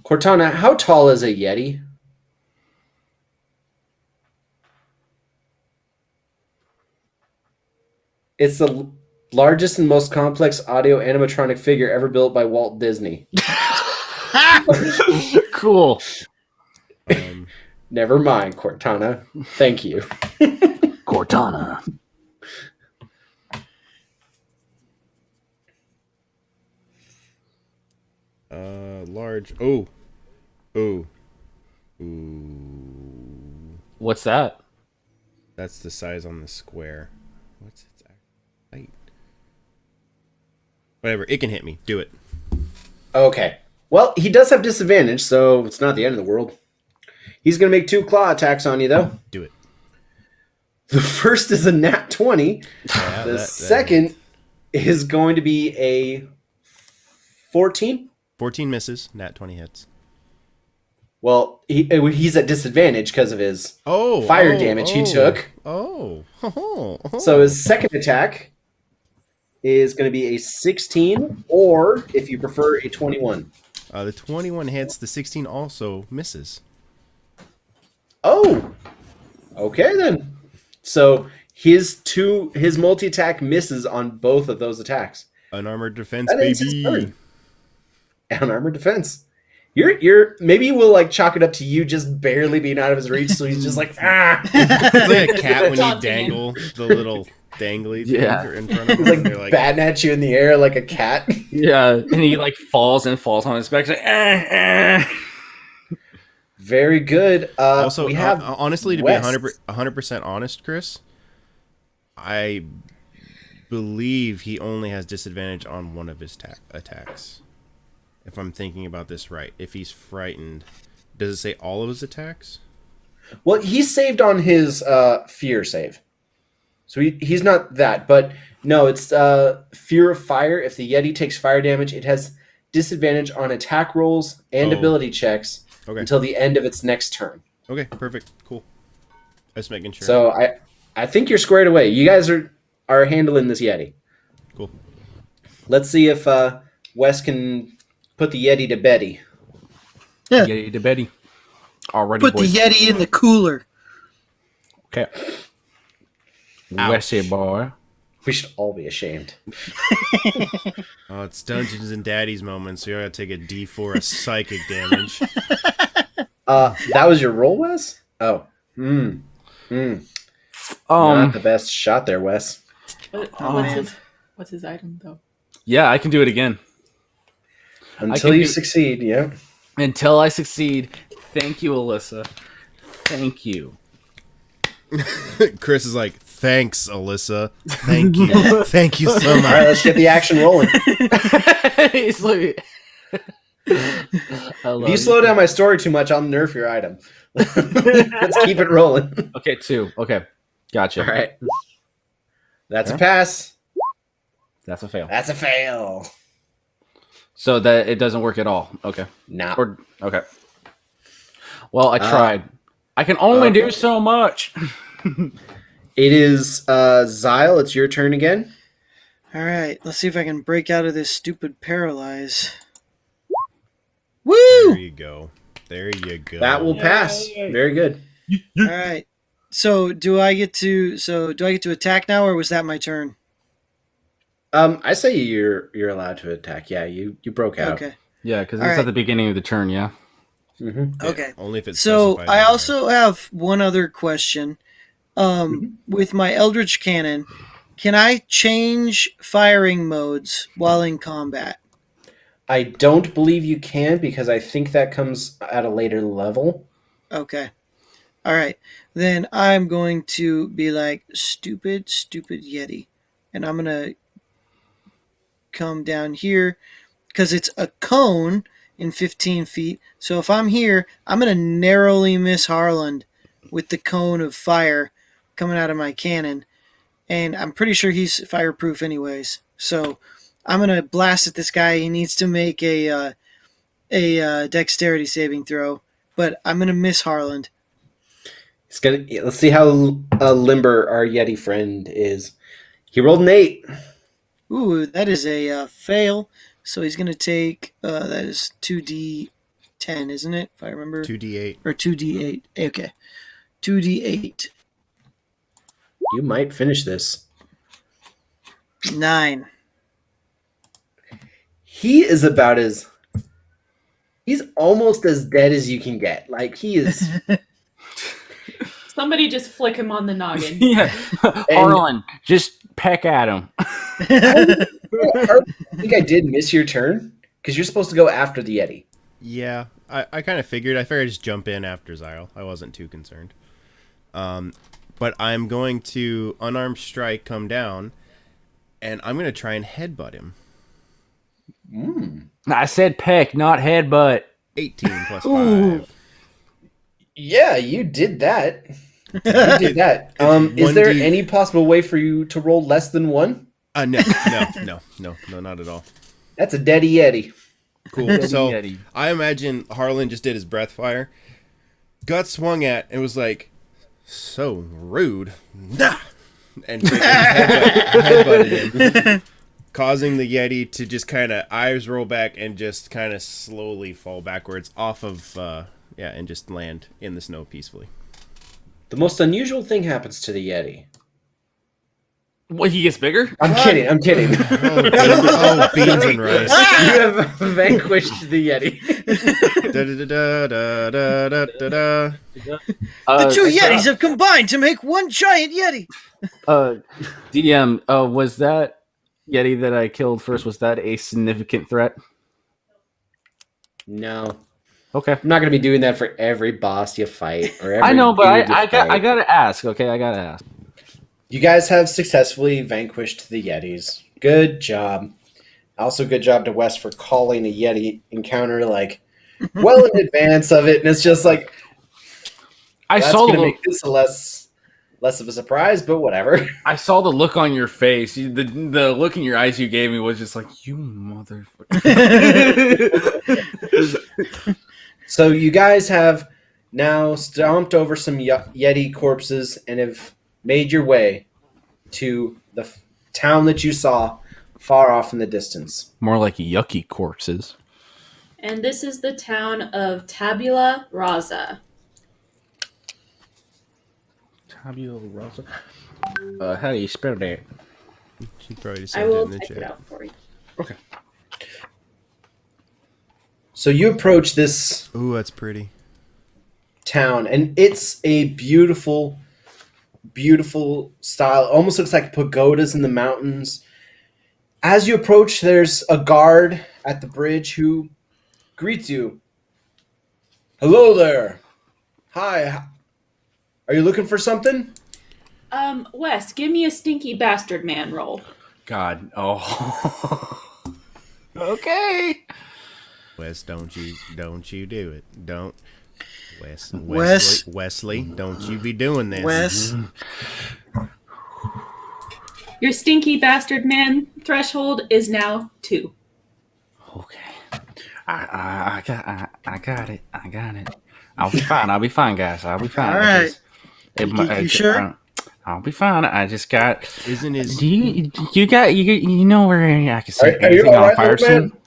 Cortana, how tall is a Yeti? It's the largest and most complex audio animatronic figure ever built by Walt Disney. Cool. Never mind, Cortana. Thank you. Cortana. Large. Oh. Ooh. What's that? That's the size on the square. What's its height? Whatever. It can hit me. Do it. Okay. Well, he does have disadvantage, so it's not the end of the world. He's going to make 2 claw attacks on you, though. Do it. The first is a nat 20. Yeah, The second is going to be a 14. 14 misses. Nat 20 hits. Well, he's at disadvantage because of his fire damage he took. Oh. So his second attack is going to be a 16, or if you prefer, a 21. The 21 hits. The 16 also misses. Oh, okay then. So his multi-attack misses on both of those attacks. Unarmored defense, That ends his baby. turn. Unarmored defense. You're maybe we'll like chalk it up to you just barely being out of his reach, so he's just like It's like a cat when you Taunting dangle the little dangly thing Yeah. in front of him. He's They're like batting at you in the air like a cat. Yeah, and he like falls on his back. He's like, Very good. Also, we have honestly, to West. be 100% honest, Chris, I believe he only has disadvantage on one of his attacks. If I'm thinking about this right, if he's frightened, does it say all of his attacks? Well, he's saved on his fear save, so he's not that. But no, it's fear of fire. If the Yeti takes fire damage, it has disadvantage on attack rolls and ability checks until the end of its next turn. Okay, perfect, cool. Just making sure. So I think you're squared away. You guys are handling this Yeti. Cool. Let's see if Wes can put the Yeti to Betty. Yeti to Betty. Already, Put boys. the Yeti in the cooler. Okay. Westy boy. We should all be ashamed. Oh, it's Dungeons and Daddies moment, so you gotta take a D4 of psychic damage. That was your roll, Wes? Oh. Not the best shot there, Wes. What's his item though? Yeah, I can do it again. Until you succeed, yeah. Until I succeed. Thank you, Alyssa. Thank you. Chris is like, thanks, Alyssa. Thank you. Thank you so All right, much. let's get the action rolling. He's like, If you slow down my story too much, I'll nerf your item. Let's keep it rolling. Okay, 2. Okay, gotcha. All right. That's a pass. That's a fail. That's a fail. So that it doesn't work at all. Okay. Nah. Okay. Well, I tried. I can only do so much. It is Zyle. It's your turn again. All right, let's see if I can break out of this stupid paralyze. Woo! There you go. There you go. That will pass. Very good. All right. So do I get to attack now, or was that my turn? I say you're allowed to attack. Yeah, you broke out. Okay. Yeah, because All it's right. at the beginning of the turn, yeah? Mm-hmm. Okay. Only if it's So specified I in also have one other question. With my Eldritch Cannon, can I change firing modes while in combat? I don't believe you can because I think that comes at a later level. Okay. All right. Then I'm going to be like, stupid Yeti. And I'm going to come down here because it's a cone in 15 feet. So if I'm here, I'm going to narrowly miss Harland with the cone of fire coming out of my cannon. And I'm pretty sure he's fireproof anyways. So I'm going to blast at this guy. He needs to make a dexterity saving throw. But I'm going to miss Harland. Let's see how limber our Yeti friend is. He rolled an 8. Ooh, that is a fail. So he's going to take, that is 2d10, isn't it? If I remember. 2d8. Or 2d8. Okay. 2d8. You might finish this. 9. He is he's almost as dead as you can get. Like, he is. Somebody just flick him on the noggin. Yeah. Harlan, just peck at him. I think I did miss your turn because you're supposed to go after the Yeti. Yeah, I kind of figured. I figured I'd just jump in after Zyle. I wasn't too concerned. But I'm going to unarmed strike, come down, and I'm going to try and headbutt him. I said peck, not headbutt. 18 plus Ooh. 5. Yeah, you did that. You did that. Is there 1D any possible way for you to roll less than 1? No, not at all. That's a dead Yeti. Cool. Yeti, So Yeti. I imagine Harlan just did his breath fire, got swung at, and was like, "So rude," nah! And headbutted him, causing the Yeti to just kind of eyes roll back and just kind of slowly fall backwards off of and just land in the snow peacefully. The most unusual thing happens to the Yeti. What, he gets bigger? I'm kidding. Oh, beans and rice. You have vanquished the Yeti. Da-da-da-da-da-da-da-da. The two Yetis have combined to make one giant Yeti. DM, was that Yeti that I killed first, was that a significant threat? No. Okay. I'm not going to be doing that for every boss you fight. Or every I know, but dude you I fight. gotta ask, okay? I gotta ask. You guys have successfully vanquished the Yetis. Good job. Also, good job to Wes for calling a Yeti encounter like well in advance of it, and it's just like I that's saw going the to make this a less of a surprise, but whatever. I saw the look on your face. The look in your eyes you gave me was just like, you motherfucker. So you guys have now stomped over some Yeti corpses and have made your way to the town that you saw far off in the distance. More like yucky corpses. And this is the town of Tabula Rasa. Tabula Rasa. How do you spell that? She probably just I sent it will in the type it chat. out for you. Okay. So you approach this Ooh, that's pretty. town, and it's a beautiful, beautiful style. Almost looks like pagodas in the mountains. As you approach, there's a guard at the bridge who greets you. Hello there. Hi. Are you looking for something? Wes, give me a stinky bastard man roll. God. Oh. Okay. Wes, don't you do it. Don't. Wesley, don't you be doing this. Wes. Your stinky bastard man threshold is now 2. Okay. I got it. I'll be fine, guys. I'll be fine. All right. You sure? I'll be fine. I just got. Isn't his Do you know where I can set Are you anything all on right, fire little man? soon?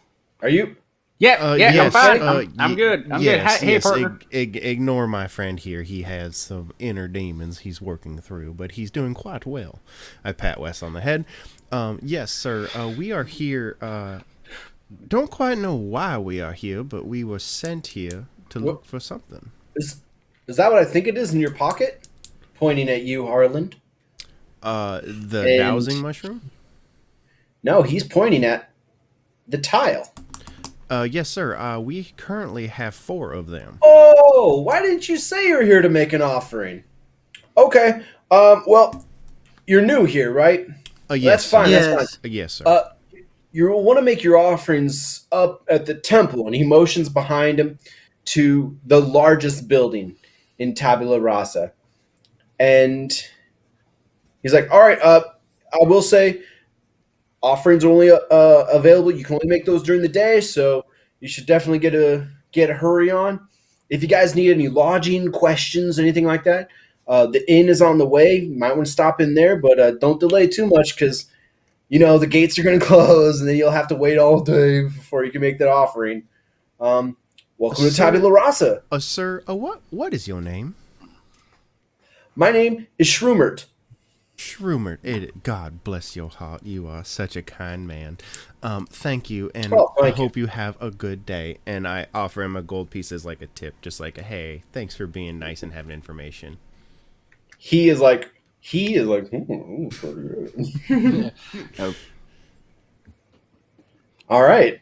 Are you? Yeah, yes, I'm fine. I'm good. I'm yes, good. Hey, yes, partner. ignore my friend here. He has some inner demons he's working through, but he's doing quite well. I pat Wes on the head. Yes, sir. We are here. Don't quite know why we are here, but we were sent here to look for something. Is that what I think it is in your pocket? Pointing at you, Harland. The dowsing mushroom? No, he's pointing at the tile. Yes, sir. We currently have 4 of them. Oh, why didn't you say you're here to make an offering? Okay. Well, you're new here, right? Yes, That's fine. sir. Yes. That's fine. Yes, sir. You want to make your offerings up at the temple, and he motions behind him to the largest building in Tabula Rasa. And he's like, all right, I will say offerings are only available. You can only make those during the day, so you should definitely get a hurry on. If you guys need any lodging questions, anything like that, the inn is on the way. You might want to stop in there, but don't delay too much because, the gates are going to close, and then you'll have to wait all day before you can make that offering. Welcome to Tabula Rasa. Sir, what is your name? My name is Shroomert. Shroomer, God bless your heart. You are such a kind man. Thank you, and I hope you have a good day. And I offer him a gold piece as like a tip, just like a hey, thanks for being nice and having information. He is like, pretty good. All right.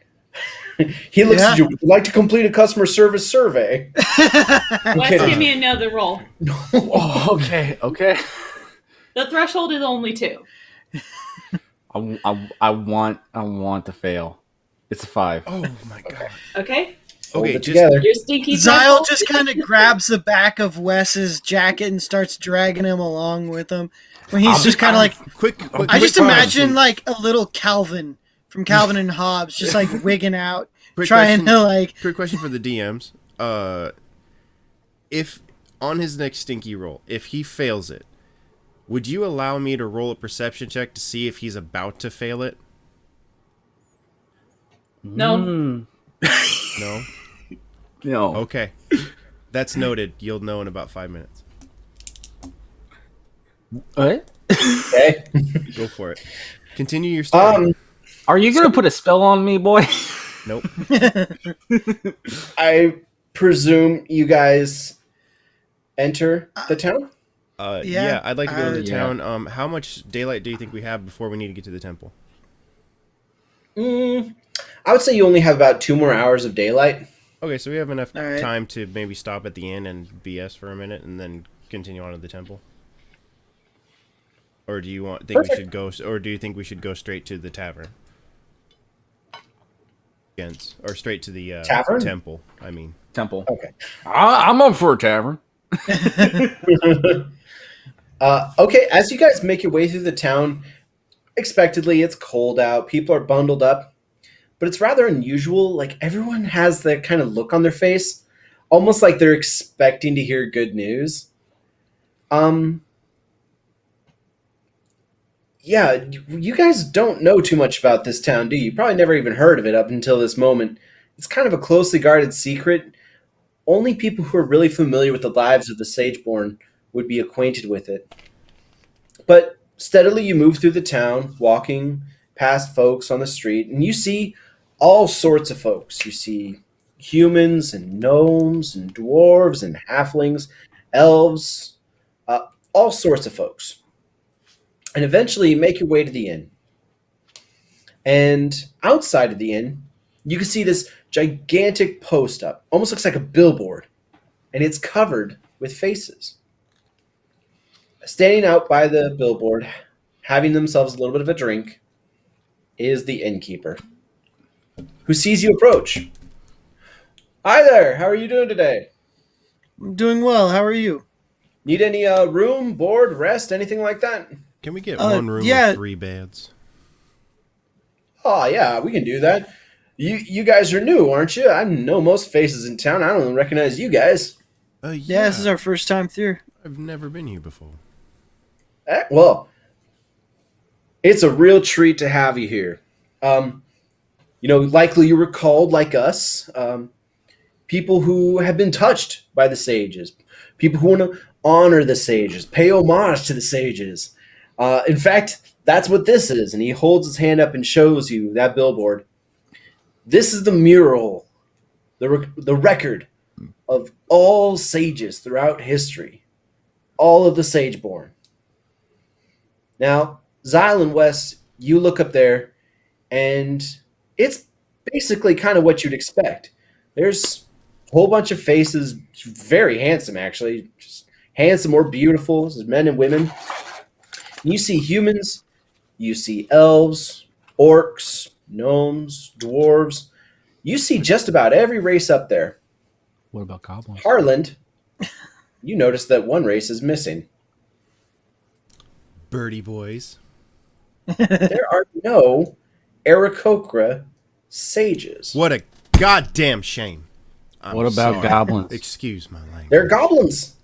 He looks at you. Would you like to complete a customer service survey? Wes, kidding. give me another roll. Oh, okay. The threshold is only 2. I want to fail. It's a 5. Oh my god. Okay. Hold Okay, it just together. Your stinky Zyle temple. just kind of grabs the back of Wes's jacket and starts dragging him along with him. When he's just kind of like, quick. I just quick imagine question. like a little Calvin from Calvin and Hobbes, just like wigging out, Quick trying question. to like. Quick question for the DMs. If on his next stinky roll, if he fails it, would you allow me to roll a perception check to see if he's about to fail it? No. No. No. Okay. That's noted. You'll know in about 5 minutes. What? Okay. Go for it. Continue your story. Are you gonna put a spell on me, boy? Nope. I presume you guys enter the town? Yeah, I'd like to go to the yeah. town. How much daylight do you think we have before we need to get to the temple? I would say you only have about 2 more hours of daylight. Okay, so we have enough All right. time to maybe stop at the inn and BS for a minute and then continue on to the temple. Or do you think we should go? Or do you think we should go straight to the tavern? Or straight to the Tavern? temple? I mean, Temple. Okay. I'm up for a tavern. Okay, as you guys make your way through the town, expectedly, it's cold out. People are bundled up. But it's rather unusual. Like, everyone has that kind of look on their face, almost like they're expecting to hear good news. Yeah, you guys don't know too much about this town, do you? You probably never even heard of it up until this moment. It's kind of a closely guarded secret. Only people who are really familiar with the lives of the Sageborn would be acquainted with it. But steadily you move through the town, walking past folks on the street, and you see all sorts of folks. You see humans and gnomes and dwarves and halflings, elves, all sorts of folks. And eventually you make your way to the inn. And outside of the inn, you can see this gigantic post up. Almost looks like a billboard. And it's covered with faces. Standing out by the billboard, having themselves a little bit of a drink, is the innkeeper, who sees you approach. Hi there, how are you doing today? I'm doing well. How are you? Need any room, board, rest, anything like that? can we get one room yeah. with 3 beds? Oh, yeah, we can do that. You guys are new, aren't you? I know most faces in town. I don't recognize you guys. Yeah, this is our first time through. I've never been here before. Well, it's a real treat to have you here. Likely you were called, like us, people who have been touched by the sages, people who want to honor the sages, pay homage to the sages. In fact, that's what this is. And he holds his hand up and shows you that billboard. This is the mural, the record of all sages throughout history, all of the Sageborn. Now, Zyle and Wes, you look up there, and it's basically kind of what you'd expect. There's a whole bunch of faces, very handsome, actually, just handsome or beautiful, this is men and women. You see humans, you see elves, orcs, gnomes, dwarves. You see just about every race up there. What about goblins? Harland, you notice that one race is missing. Birdie boys. There are no Aarakocra sages. What a goddamn shame. I'm What about sorry. goblins? Excuse my language. They're goblins.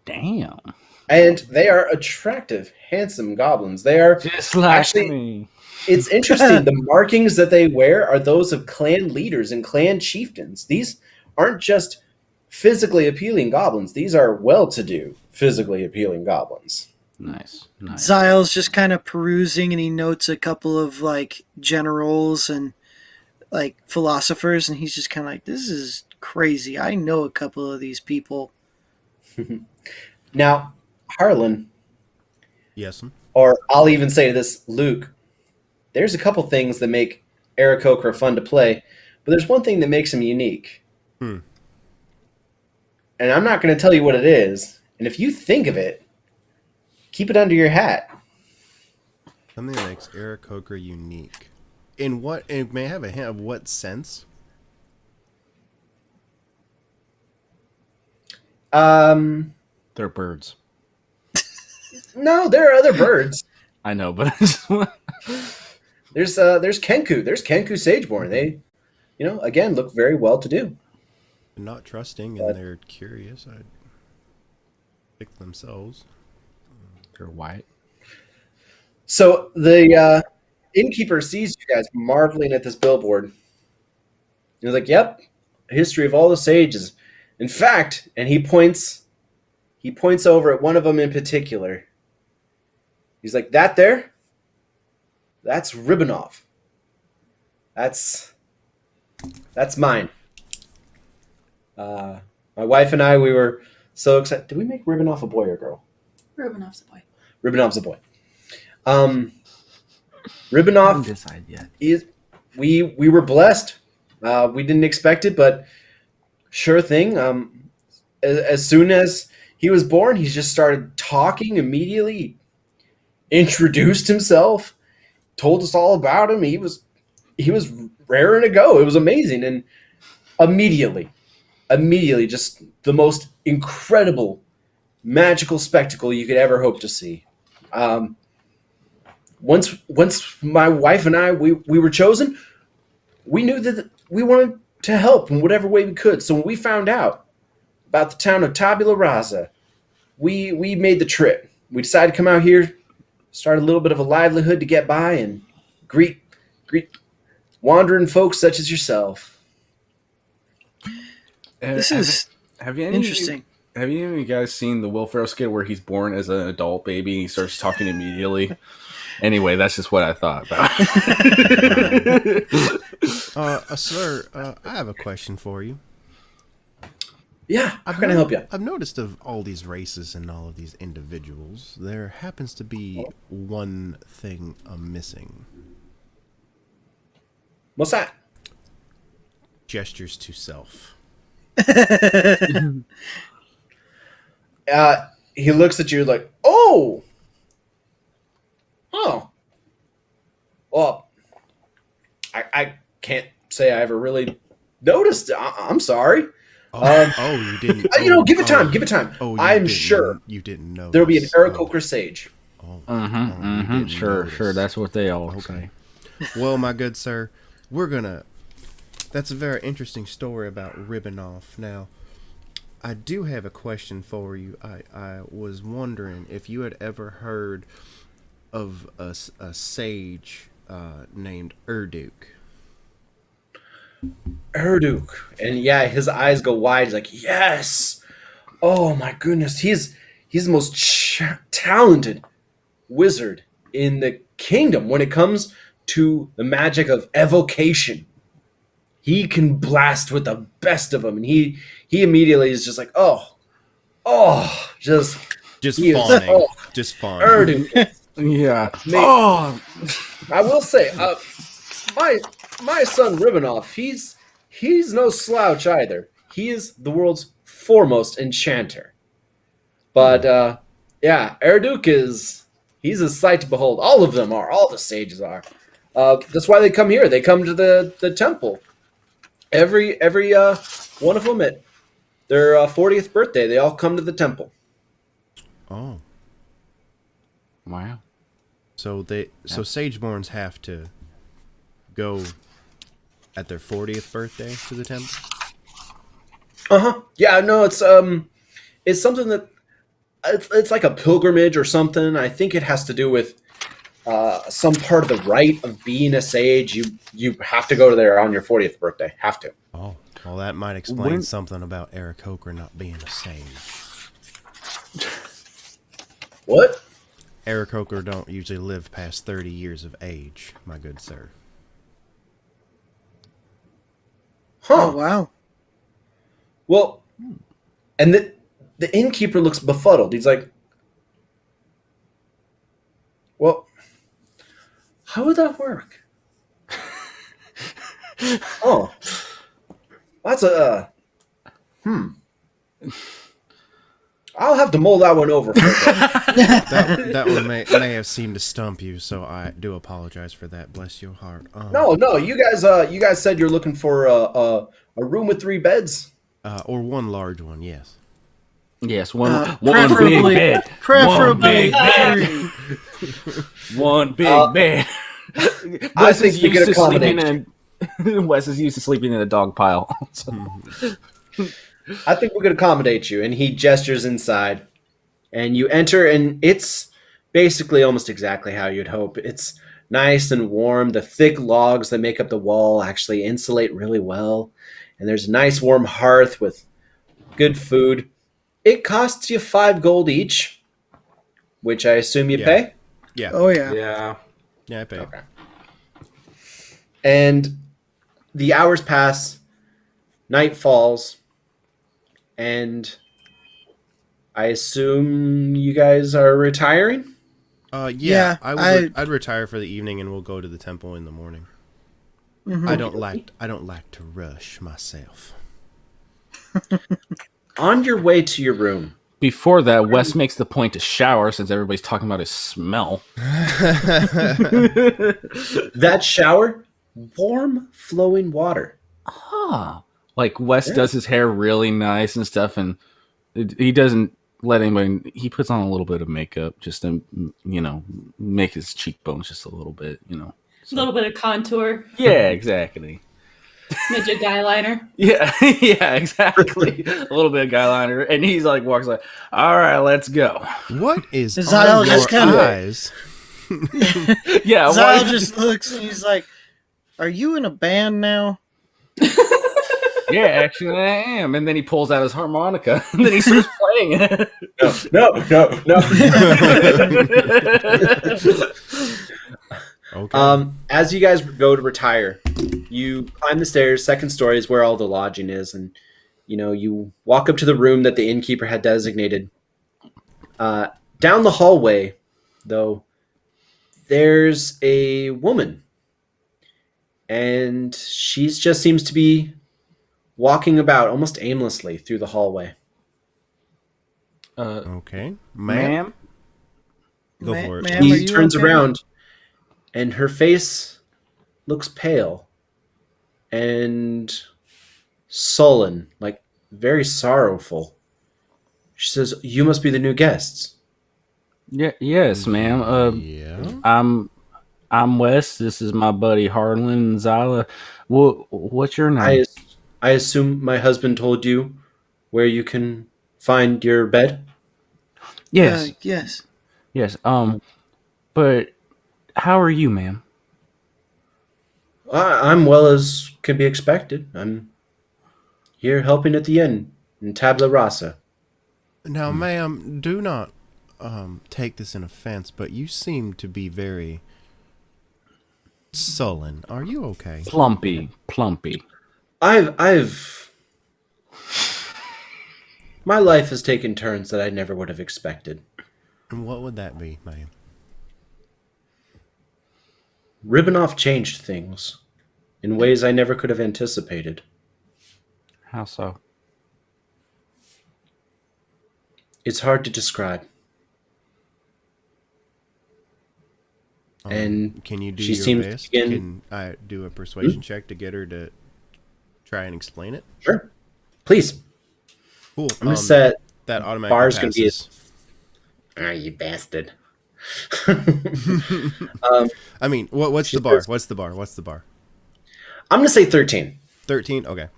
Damn. And they are attractive, handsome goblins. They are Just like actually, me. it's interesting. The markings that they wear are those of clan leaders and clan chieftains. These aren't just physically appealing goblins. These are well-to-do, physically appealing goblins. Nice. Zyle's just kind of perusing, and he notes a couple of like generals and like philosophers, and he's just kind of like, "This is crazy. I know a couple of these people." Now, Harlan, Yes. or I'll even say this, Luke, there's a couple things that make Aarakocra fun to play, but there's one thing that makes him unique. Hmm. And I'm not going to tell you what it is. And if you think of it, keep it under your hat. Something that makes Aarakocra unique. may I have a hint of what sense? They're birds. No, there are other birds. I know, but I just want... There's Kenku. There's Kenku Sageborn. They, again, look very well to do. Not trusting, But- and they're curious. I'd pick themselves. They're white. So the innkeeper sees you guys marveling at this billboard. He's like, "Yep, history of all the sages." In fact, and he points over at one of them in particular. He's like, "That there? That's Ribbonov. That's mine." My wife and I, we were so excited. Did we make Ribbonov a boy or a girl? Rubenov's a boy. Ribbonov's a boy. Ribbonov Decide yet. we were blessed. We didn't expect it, but sure thing. As soon as he was born, he just started talking immediately. Introduced himself, told us all about him. He was raring to go. It was amazing, and immediately, just the most incredible, magical spectacle you could ever hope to see. Once my wife and I we were chosen, we knew that we wanted to help in whatever way we could. So when we found out about the town of Tabula Rasa, we made the trip. We decided to come out here, start a little bit of a livelihood to get by, and greet wandering folks such as yourself. This is Have you interesting. Have any of you guys seen the Will Ferrell skit where he's born as an adult baby and he starts talking immediately? Anyway, that's just what I thought about. Sir, I have a question for you. Yeah, how can I help you? I've noticed of all these races and all of these individuals, there happens to be one thing missing. What's that? Gestures to self. He looks at you like, oh, well, I can't say I ever really noticed. I'm sorry. You didn't. Give it time. Give it time. I'm sure you didn't know. there'll be an Aarakocra sage. Sure. That's what they all say. Well, my good sir, that's a very interesting story about Ribbonov. Now, I do have a question for you. I was wondering if you had ever heard of a sage named Erduk. Erduk. And yeah, his eyes go wide. He's like, yes. Oh my goodness. He's the most talented wizard in the kingdom when it comes to the magic of evocation. He can blast with the best of them, and he immediately is just like, just fawning, just fawning. Erduk. Yeah. Oh, I will say, my son Ribbonov, he's no slouch either. He is the world's foremost enchanter. But Erduk he's a sight to behold. All of them are. All the sages are. That's why they come here. They come to the temple. Every one of them at their 40th birthday, they all come to the temple. Oh, Wow. so Sageborns have to go at their 40th birthday to the temple. Yeah, no, it's something that it's like a pilgrimage or something. I think it has to do with some part of the rite of being a sage. You have to go to there on your 40th birthday. Have to. Oh, well, that might explain something about Aarakocra not being a sage. What? Aarakocra don't usually live past 30 years of age, my good sir. Huh. Oh, wow. Well, and the innkeeper looks befuddled. He's like, well, how would that work? Oh, that's I'll have to mull that one over for a bit. That one may have seemed to stump you, so I do apologize for that. Bless your heart. No, you guys said you're looking for a room with 3 beds. Or one large one, yes. Yes, one preferably- big bed. Preferably bed. three. One big bed. I think we could accommodate. Wes is used to sleeping in a dog pile. So. I think we could accommodate you. And he gestures inside. And you enter, and it's basically almost exactly how you'd hope. It's nice and warm. The thick logs that make up the wall actually insulate really well. And there's a nice warm hearth with good food. It costs you 5 gold each, which I assume you pay. Yeah. Oh yeah. Yeah, I pay. Okay. And the hours pass, night falls, and I assume you guys are retiring? Yeah, I'd retire for the evening and we'll go to the temple in the morning. Mhm. I don't like to rush myself. On your way to your room. Before that, Wes makes the point to shower since everybody's talking about his smell. That shower, warm, flowing water. Like Wes does his hair really nice and stuff, and he doesn't let anybody. He puts on a little bit of makeup just to, make his cheekbones just a little bit, A little bit of contour. Yeah, exactly. Smidge of guy liner. Yeah, yeah, exactly. A little bit of guy liner, and he's like walks like, "All right, let's go." What is Zyle on just your kinda- eyes? Yeah, Zyle just looks and he's like, "Are you in a band now?" yeah, actually, I am. And then he pulls out his harmonica, and then he starts playing it. No. Okay. As you guys go to retire, you climb the stairs. Second story is where all the lodging is, and you walk up to the room that the innkeeper had designated. Down the hallway, though, there's a woman, and she just seems to be walking about almost aimlessly through the hallway. Okay. Ma'am? Go for it. Ma'am, are He you turns okay? around, and her face looks pale and sullen, like very sorrowful. She says, "You must be the new guests." Yeah, yes, ma'am. Yeah. I'm Wes. This is my buddy Harlan and Zyla. What's your name? I assume my husband told you where you can find your bed? Yes, Yes. yes. But how are you, ma'am? I'm well as can be expected. I'm here helping at the inn in Tabla Rasa. Now, ma'am, do not take this in offense, but you seem to be very sullen. Are you okay? Plumpy. I've my life has taken turns that I never would have expected. And what would that be, ma'am? Ribbanoff changed things in ways I never could have anticipated. How so? It's hard to describe. And Can you do she your seems to best? begin- Can I do a persuasion check to get her to try and explain it? Sure. Please. Cool. I'm gonna set that automatically bar's gonna be passes. you bastard. I mean, what's She the bar? says- What's the bar? What's the bar? I'm gonna say 13. 13? Okay.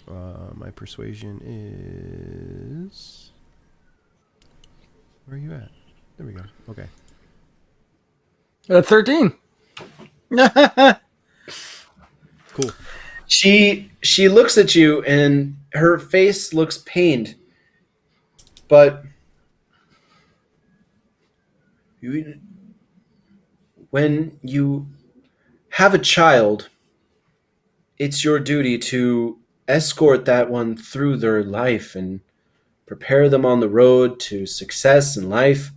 My persuasion is... Where are you at? There we go. Okay. 13. Cool. She looks at you and her face looks pained. But when you have a child, it's your duty to escort that one through their life and prepare them on the road to success in life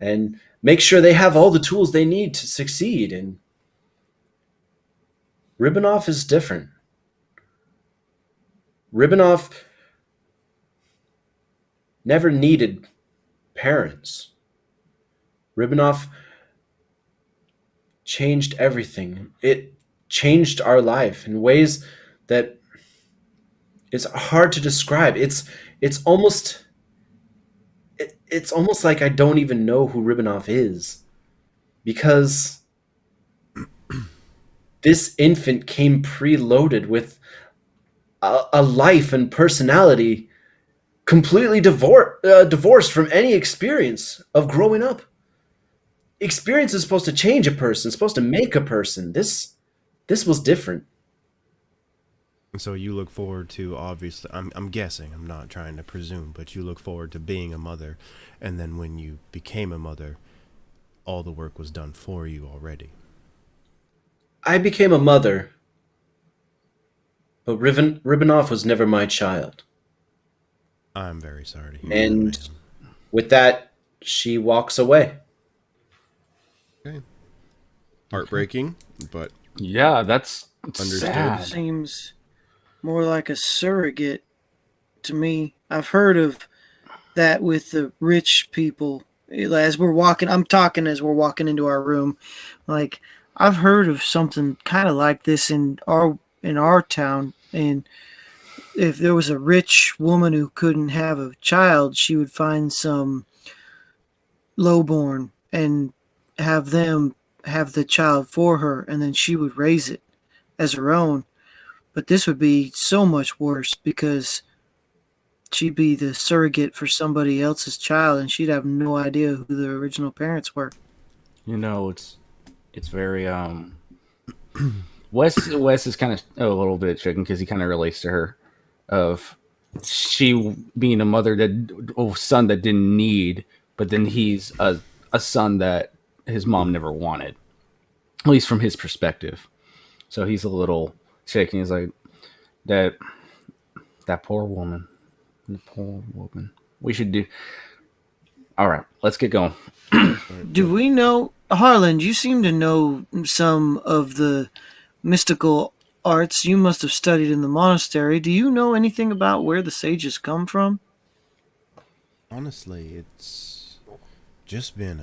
and make sure they have all the tools they need to succeed. And Ribbanoff is different. never needed parents. Ribbanoff changed everything. It changed our life in ways that it's hard to describe. It's almost it's almost like I don't even know who Ribbanoff is because this infant came preloaded with a life and personality completely divorced from any experience of growing up. Experience is supposed to change a person, supposed to make a person. This was different. And so you look forward to, obviously, I'm guessing, I'm not trying to presume, but you look forward to being a mother, and then when you became a mother, all the work was done for you already. I became a mother, but Ribbanoff was never my child. I'm very sorry to hear And that, with that, she walks away. man. Okay. Heartbreaking, but Yeah, that's Understood. sad. Seems more like a surrogate to me. I've heard of that with the rich people. As we're walking, I'm talking as we're walking into our room. Like, I've heard of something kind of like this in our town. And if there was a rich woman who couldn't have a child, she would find some lowborn and have them have the child for her, and then she would raise it as her own. But this would be so much worse because she'd be the surrogate for somebody else's child, and she'd have no idea who the original parents were. You know, it's very Wes is kind of a little bit shaken because he kind of relates to her of she being a mother son that didn't need, but then he's a son that his mom never wanted, at least from his perspective. So he's a little shaking. He's like, that poor woman, the poor woman. We should do. All right, let's get going. Do we know, Harlan? You seem to know some of the mystical arts. You must have studied in the monastery. Do you know anything about where the sages come from? honestly, it's just been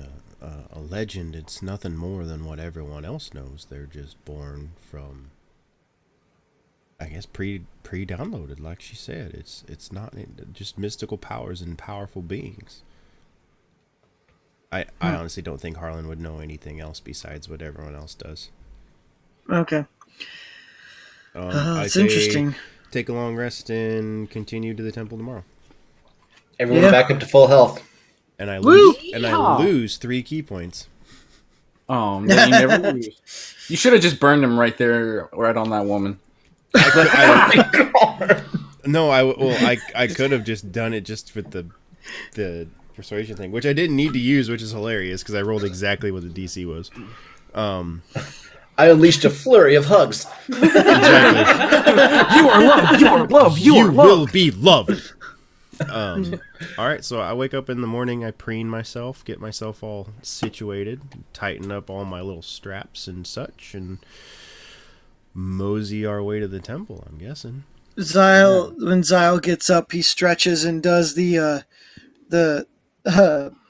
a legend. It's nothing more than what everyone else knows. They're just born from, I guess, pre-downloaded, like she said. It's not just mystical powers and powerful beings. I honestly don't think Harlan would know anything else besides what everyone else does. Okay. I It's say interesting. take a long rest and continue to the temple tomorrow. Everyone Yeah. back up to full health. And I Woo! lose. And I Yeehaw! lose 3 key points. Oh, no, you never lose. You should have just burned him right there, right on that woman. No, I could have just done it just with the persuasion thing, which I didn't need to use, which is hilarious because I rolled exactly what the DC was. I unleashed a flurry of hugs. Exactly. You are loved. You are loved. You are will loved. be loved. All right, so I wake up in the morning, I preen myself, get myself all situated, tighten up all my little straps and such, and mosey our way to the temple, I'm guessing. When Zyle gets up, he stretches and does the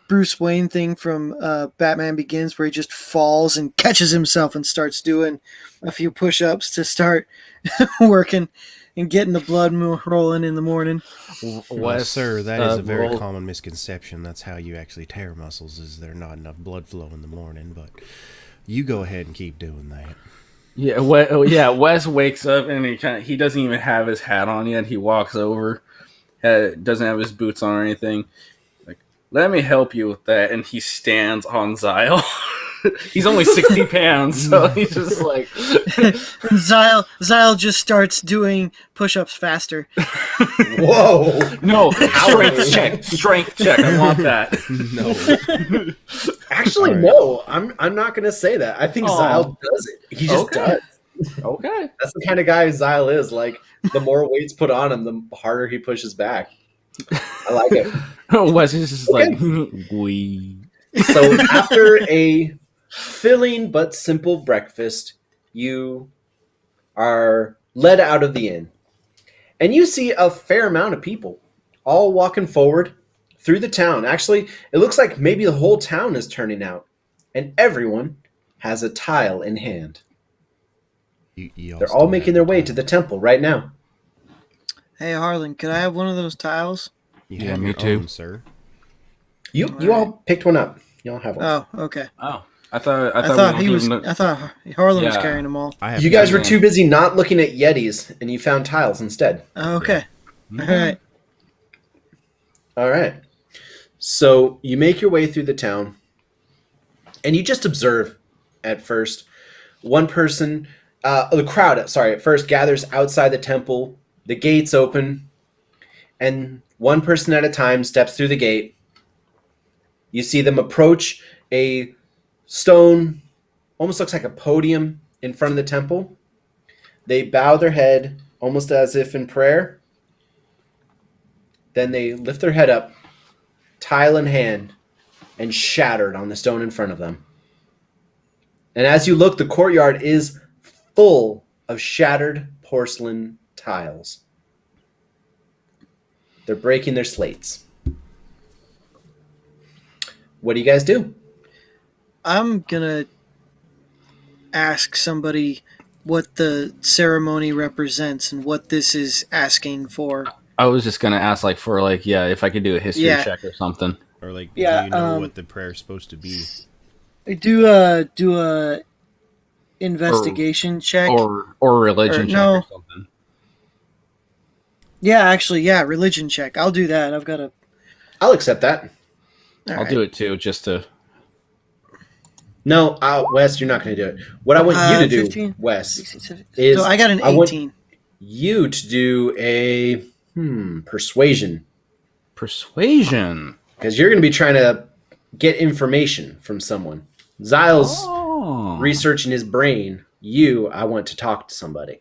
Bruce Wayne thing from Batman Begins, where he just falls and catches himself and starts doing a few push-ups to start working and getting the blood rolling in the morning. Well, sir, that is a very roll- common misconception. That's how you actually tear muscles, is there not enough blood flow in the morning, but you go ahead and keep doing that. Yeah, Wes wakes up and he doesn't even have his hat on yet. He walks over, doesn't have his boots on or anything. Like, let me help you with that, and he stands on Zyle. He's only 60 pounds, so he's just like, Zyle just starts doing push-ups faster. Whoa! no, strength check. I want that. No. Actually, All right. no. I'm not gonna say that. I think Aw. Zyle does it. He just Okay. does. Okay. That's the kind of guy Zyle is. Like, the more weights put on him, the harder he pushes back. I like it. Wes is just like, we. So after a filling but simple breakfast, you are led out of the inn. And you see a fair amount of people all walking forward, through the town. Actually, it looks like maybe the whole town is turning out, and everyone has a tile in hand. They're all making their way to the temple right now. Hey, Harlan, could I have one of those tiles? You Yeah, have me your too. own, sir. You all picked one up. You all have one. Oh, okay. Oh, I thought I thought we he were was. doing the- I thought Harlan was Yeah. carrying them all. I have You guys were man. too busy not looking at Yetis, and you found tiles instead. Oh, okay. All right. All right. So you make your way through the town, and you just observe at first. One person, the crowd, sorry, at first gathers outside the temple. The gates open, and one person at a time steps through the gate. You see them approach a stone, almost looks like a podium in front of the temple. They bow their head, almost as if in prayer. Then they lift their head up, tile in hand, and shatter it on the stone in front of them. And as you look, the courtyard is full of shattered porcelain tiles. They're breaking their slates. What do you guys do? I'm gonna ask somebody what the ceremony represents and what this is asking for. I was just gonna ask, like, for like, yeah, if I could do a history Yeah. check or something. Or like, Yeah, do you know what the prayer's supposed to be? Do a investigation check. Or religion Or- check no. or something. Yeah, actually, yeah, religion check. I'll do that. I've got a. I'll accept that. I'll do it too, just to. No, Wes, you're not going to do it. What I want you to do, 15? Wes, 16, is so I got an I want 18. you to do a persuasion, Persuasion. because you're going to be trying to get information from someone. Zyle's Oh. researching his brain. I want to talk to somebody.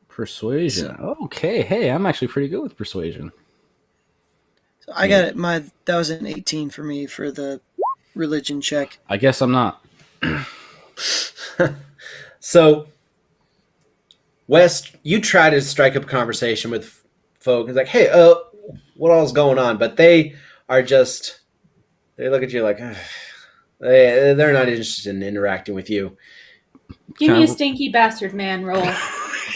Persuasion. Okay. Hey, I'm actually pretty good with persuasion. So I got it. That was an 18 for me for the religion check. I guess I'm not. So, Wes, you try to strike up a conversation with folk. It's like, hey, what all's going on? But they are just, they look at you like, they're not interested in interacting with you. Give me Can a I- stinky bastard man roll.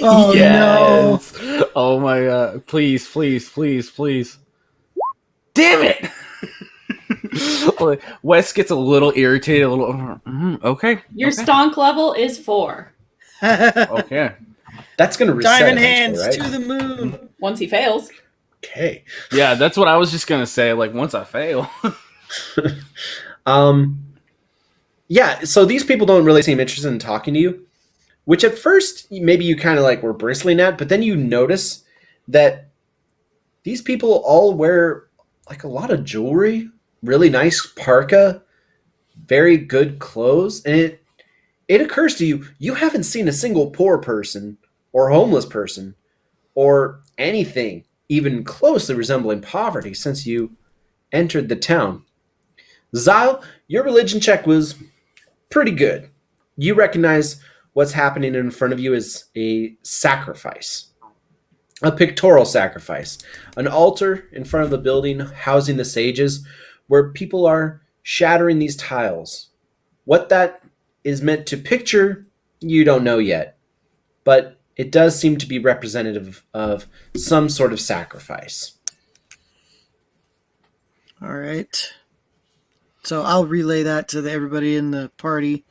Oh no! Yes. Oh my god. Please, please, please, please. Damn it! Like, Wes gets a little irritated, a little. Okay. Your okay. stonk level is 4. Okay. That's going to reset Diamond eventually, hands right? to the moon. Once he fails. Okay. Yeah, that's what I was just gonna say. Like, once I fail. Yeah, so these people don't really seem interested in talking to you, which at first maybe you kind of like were bristling at, but then you notice that these people all wear like a lot of jewelry, really nice parka, very good clothes, and it occurs to you, you haven't seen a single poor person or homeless person or anything even closely resembling poverty since you entered the town. Zyle, your religion check was pretty good. You recognize what's happening in front of you is a sacrifice, a pictorial sacrifice, an altar in front of the building housing the sages where people are shattering these tiles. What that is meant to picture, you don't know yet, but it does seem to be representative of some sort of sacrifice. All right. So I'll relay that to everybody in the party.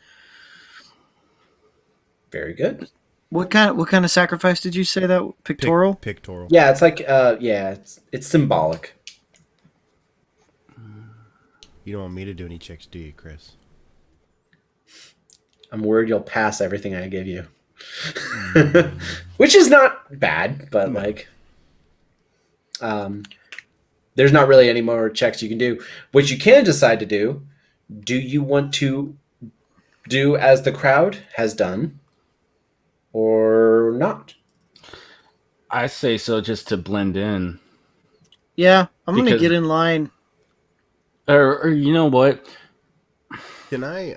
Very good. What kind of sacrifice did you say that pictorial? Pictorial. Yeah, it's like it's symbolic. You don't want me to do any checks, do you, Chris? I'm worried you'll pass everything I give you. Which is not bad, but there's not really any more checks you can do. What you can decide to do you want to do as the crowd has done or not? I say so just to blend in. Yeah, I'm going to Because- get in line. Or you know what? Can I,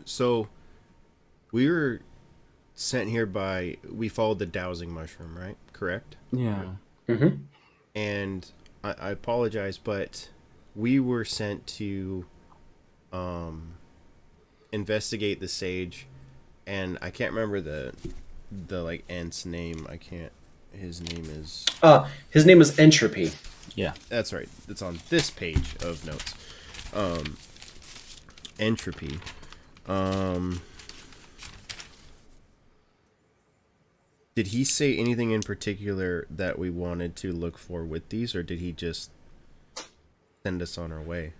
so we were sent here we followed the dowsing mushroom, right? Correct? Yeah. Mm-hmm. And I apologize, but we were sent to investigate the sage, and I can't remember the like Ent's name. I can't. His name is. His name is Entropy. Yeah. That's right. It's on this page of notes. Entropy. Did he say anything in particular that we wanted to look for with these, or did he just send us on our way?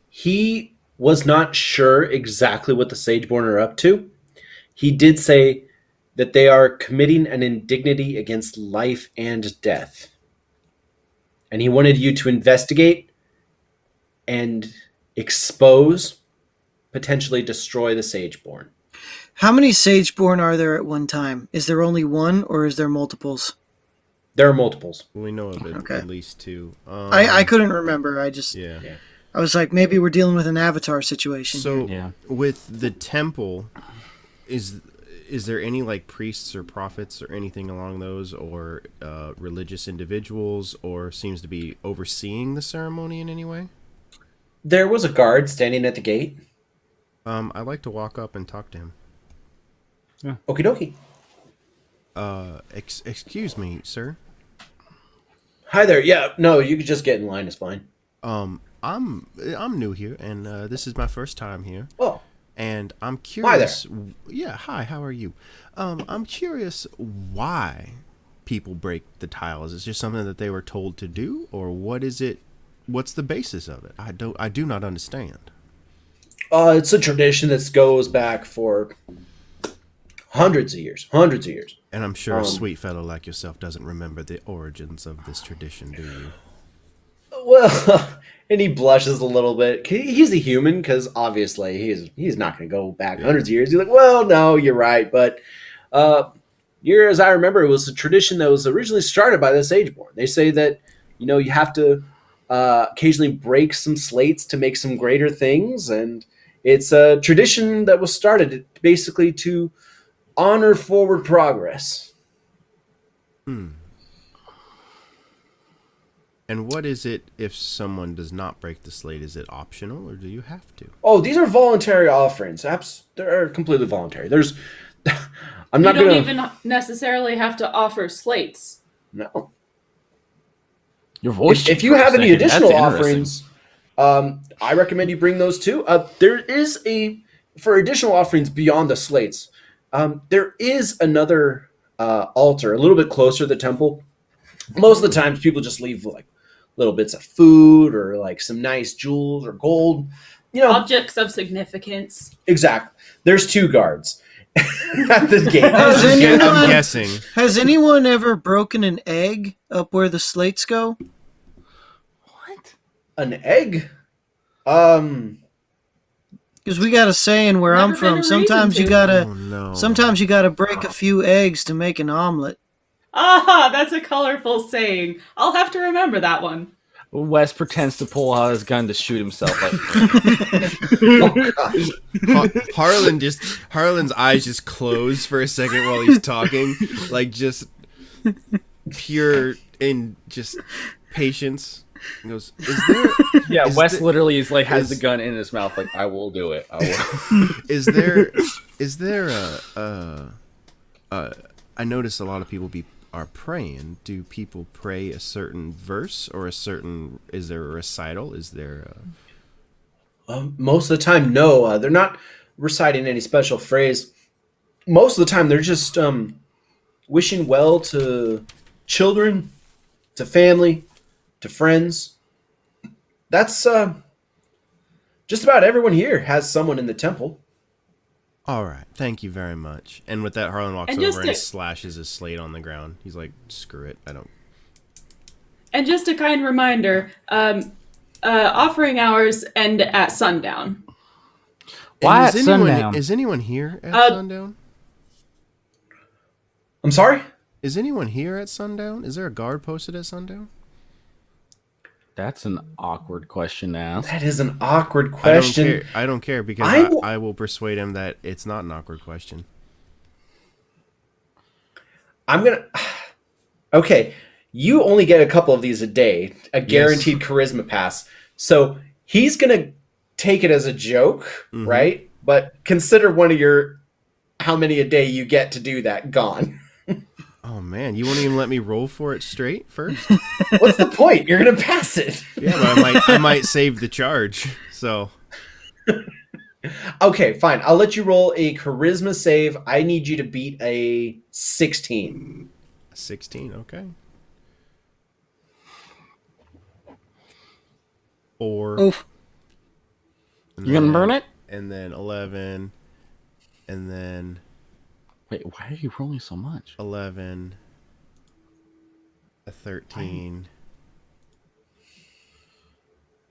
He was not sure exactly what the Sageborn are up to. He did say that they are committing an indignity against life and death. And he wanted you to investigate and expose, potentially destroy the Sageborn. How many Sageborn are there at one time? Is there only one, or is there multiples? There are multiples. We know of it, Okay. at least two. I couldn't remember. Yeah. I was like, maybe we're dealing with an Avatar situation. So Yeah. with the temple, is there any like priests or prophets or anything along those, or religious individuals, or seems to be overseeing the ceremony in any way? There was a guard standing at the gate. I'd like to walk up and talk to him. Okie dokie. Excuse me, sir. Hi there. Yeah, no, you could just get in line. It's fine. I'm new here, and this is my first time here. Oh, And I'm curious. Hi there. Yeah, hi. How are you? I'm curious why people break the tiles. Is it just something that they were told to do, or what is it? What's the basis of it? I do not understand. it's a tradition that goes back for hundreds of years. Hundreds of years. And I'm sure a sweet fellow like yourself doesn't remember the origins of this tradition, do you? Well, and he blushes a little bit. He's a human, because obviously he's not going to go back hundreds of years. He's like, well, no, you're right, but year as I remember, it was a tradition that was originally started by the Sageborn. They say that you have to occasionally break some slates to make some greater things, and it's a tradition that was started basically to honor forward progress. And what is it if someone does not break the slate? Is it optional, or do you have to? Oh, these are voluntary offerings. They're completely voluntary. I'm not You don't gonna. even necessarily have to offer slates. No. Your voice. If you have any additional offerings, I recommend you bring those too. There is for additional offerings beyond the slates. There is another altar a little bit closer to the temple. Most of the times, people just leave like little bits of food or like some nice jewels or gold. Objects of significance. Exactly. There's two guards at the gate. I'm guessing. Has anyone ever broken an egg up where the slates go? What? An egg? Because we got a saying where Never I'm been a from. reason Sometimes you to. gotta, Oh no. sometimes you gotta break a few eggs to make an omelet. Ah, that's a colorful saying. I'll have to remember that one. Wes pretends to pull out his gun to shoot himself. Like, Harlan's eyes just close for a second while he's talking, like just pure in just patience. He goes, "Is there?" yeah, is Wes the- literally is like has is- the gun in his mouth. Like, I will do it. I will. Is there I notice a lot of people are praying. Do people pray a certain verse or is there a recital? Is there Most of the time, no. They're not reciting any special phrase. Most of the time, they're just wishing well to children, to family, to friends. That's just about everyone here has someone in the temple. All right, thank you very much. And with that, Harlan walks And just over and to- slashes his slate on the ground. He's like, screw it, I don't. And just a kind reminder, offering hours end at sundown. Why And at sundown? Is anyone here at sundown? I'm sorry? Is anyone here at sundown? Is there a guard posted at sundown? That's an awkward question to ask. That is an awkward question. I don't care because I will persuade him that it's not an awkward question. I'm going to... Okay, you only get a couple of these a day, a guaranteed charisma pass. So he's gonna take it as a joke, right? But consider one of your how many a day you get to do that gone. Oh man, you won't even let me roll for it straight first? What's the point? You're gonna pass it. Yeah, but I might save the charge. So Okay, fine. I'll let you roll a charisma save. I need you to beat a 16. 16, okay. 4. Oof. You gonna burn it? And then 11. And then Wait, why are you rolling so much? 11. A 13.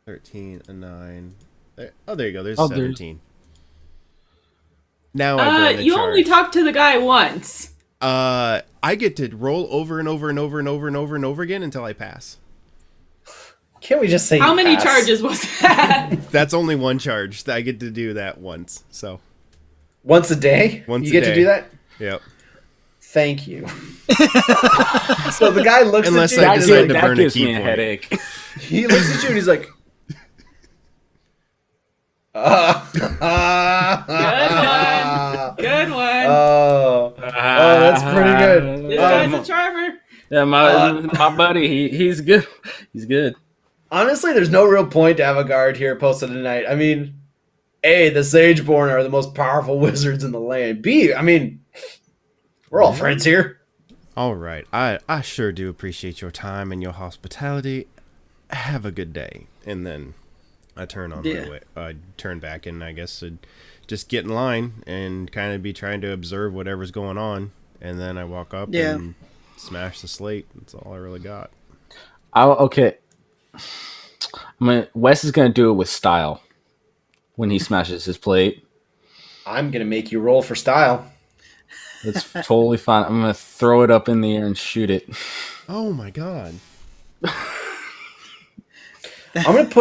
13, a 9. Oh, there you go. There's 17. Now I burn the You charge. only talked to the guy once. I get to roll over and over and over and over and over and over again until I pass. Can't we just say How many pass? charges was that? That's only one charge. I get to do that once. So Once a day? Once you a get day. to do that? Yep. Thank you. So the guy looks Unless at you I and he's decide like, to that burn a gives key me a point. headache. he looks at you and he's like, Good one. Oh, that's pretty good. This guy's a charmer. Yeah, my buddy, he's good. He's good. Honestly, there's no real point to have a guard here posted tonight. I mean, A, the Sageborn are the most powerful wizards in the land. B, I mean, we're all friends here. All right. I sure do appreciate your time and your hospitality. Have a good day. And then I turn on my way. I turn back and I guess I'd just get in line and kind of be trying to observe whatever's going on. And then I walk up and smash the slate. That's all I really got. Okay. Wes is gonna do it with style when he smashes his plate. I'm going to make you roll for style. It's totally fine. I'm gonna throw it up in the air and shoot it. Oh my god. I'm going to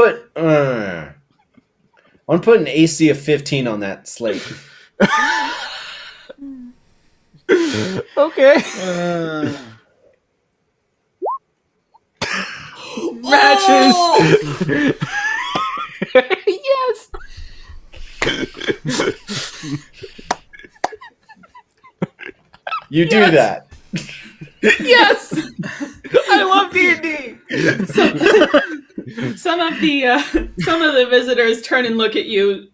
put an AC of 15 on that slate. Okay. Matches. Yes. You do that. Yes. I love D&D. Some of the visitors turn and look at you.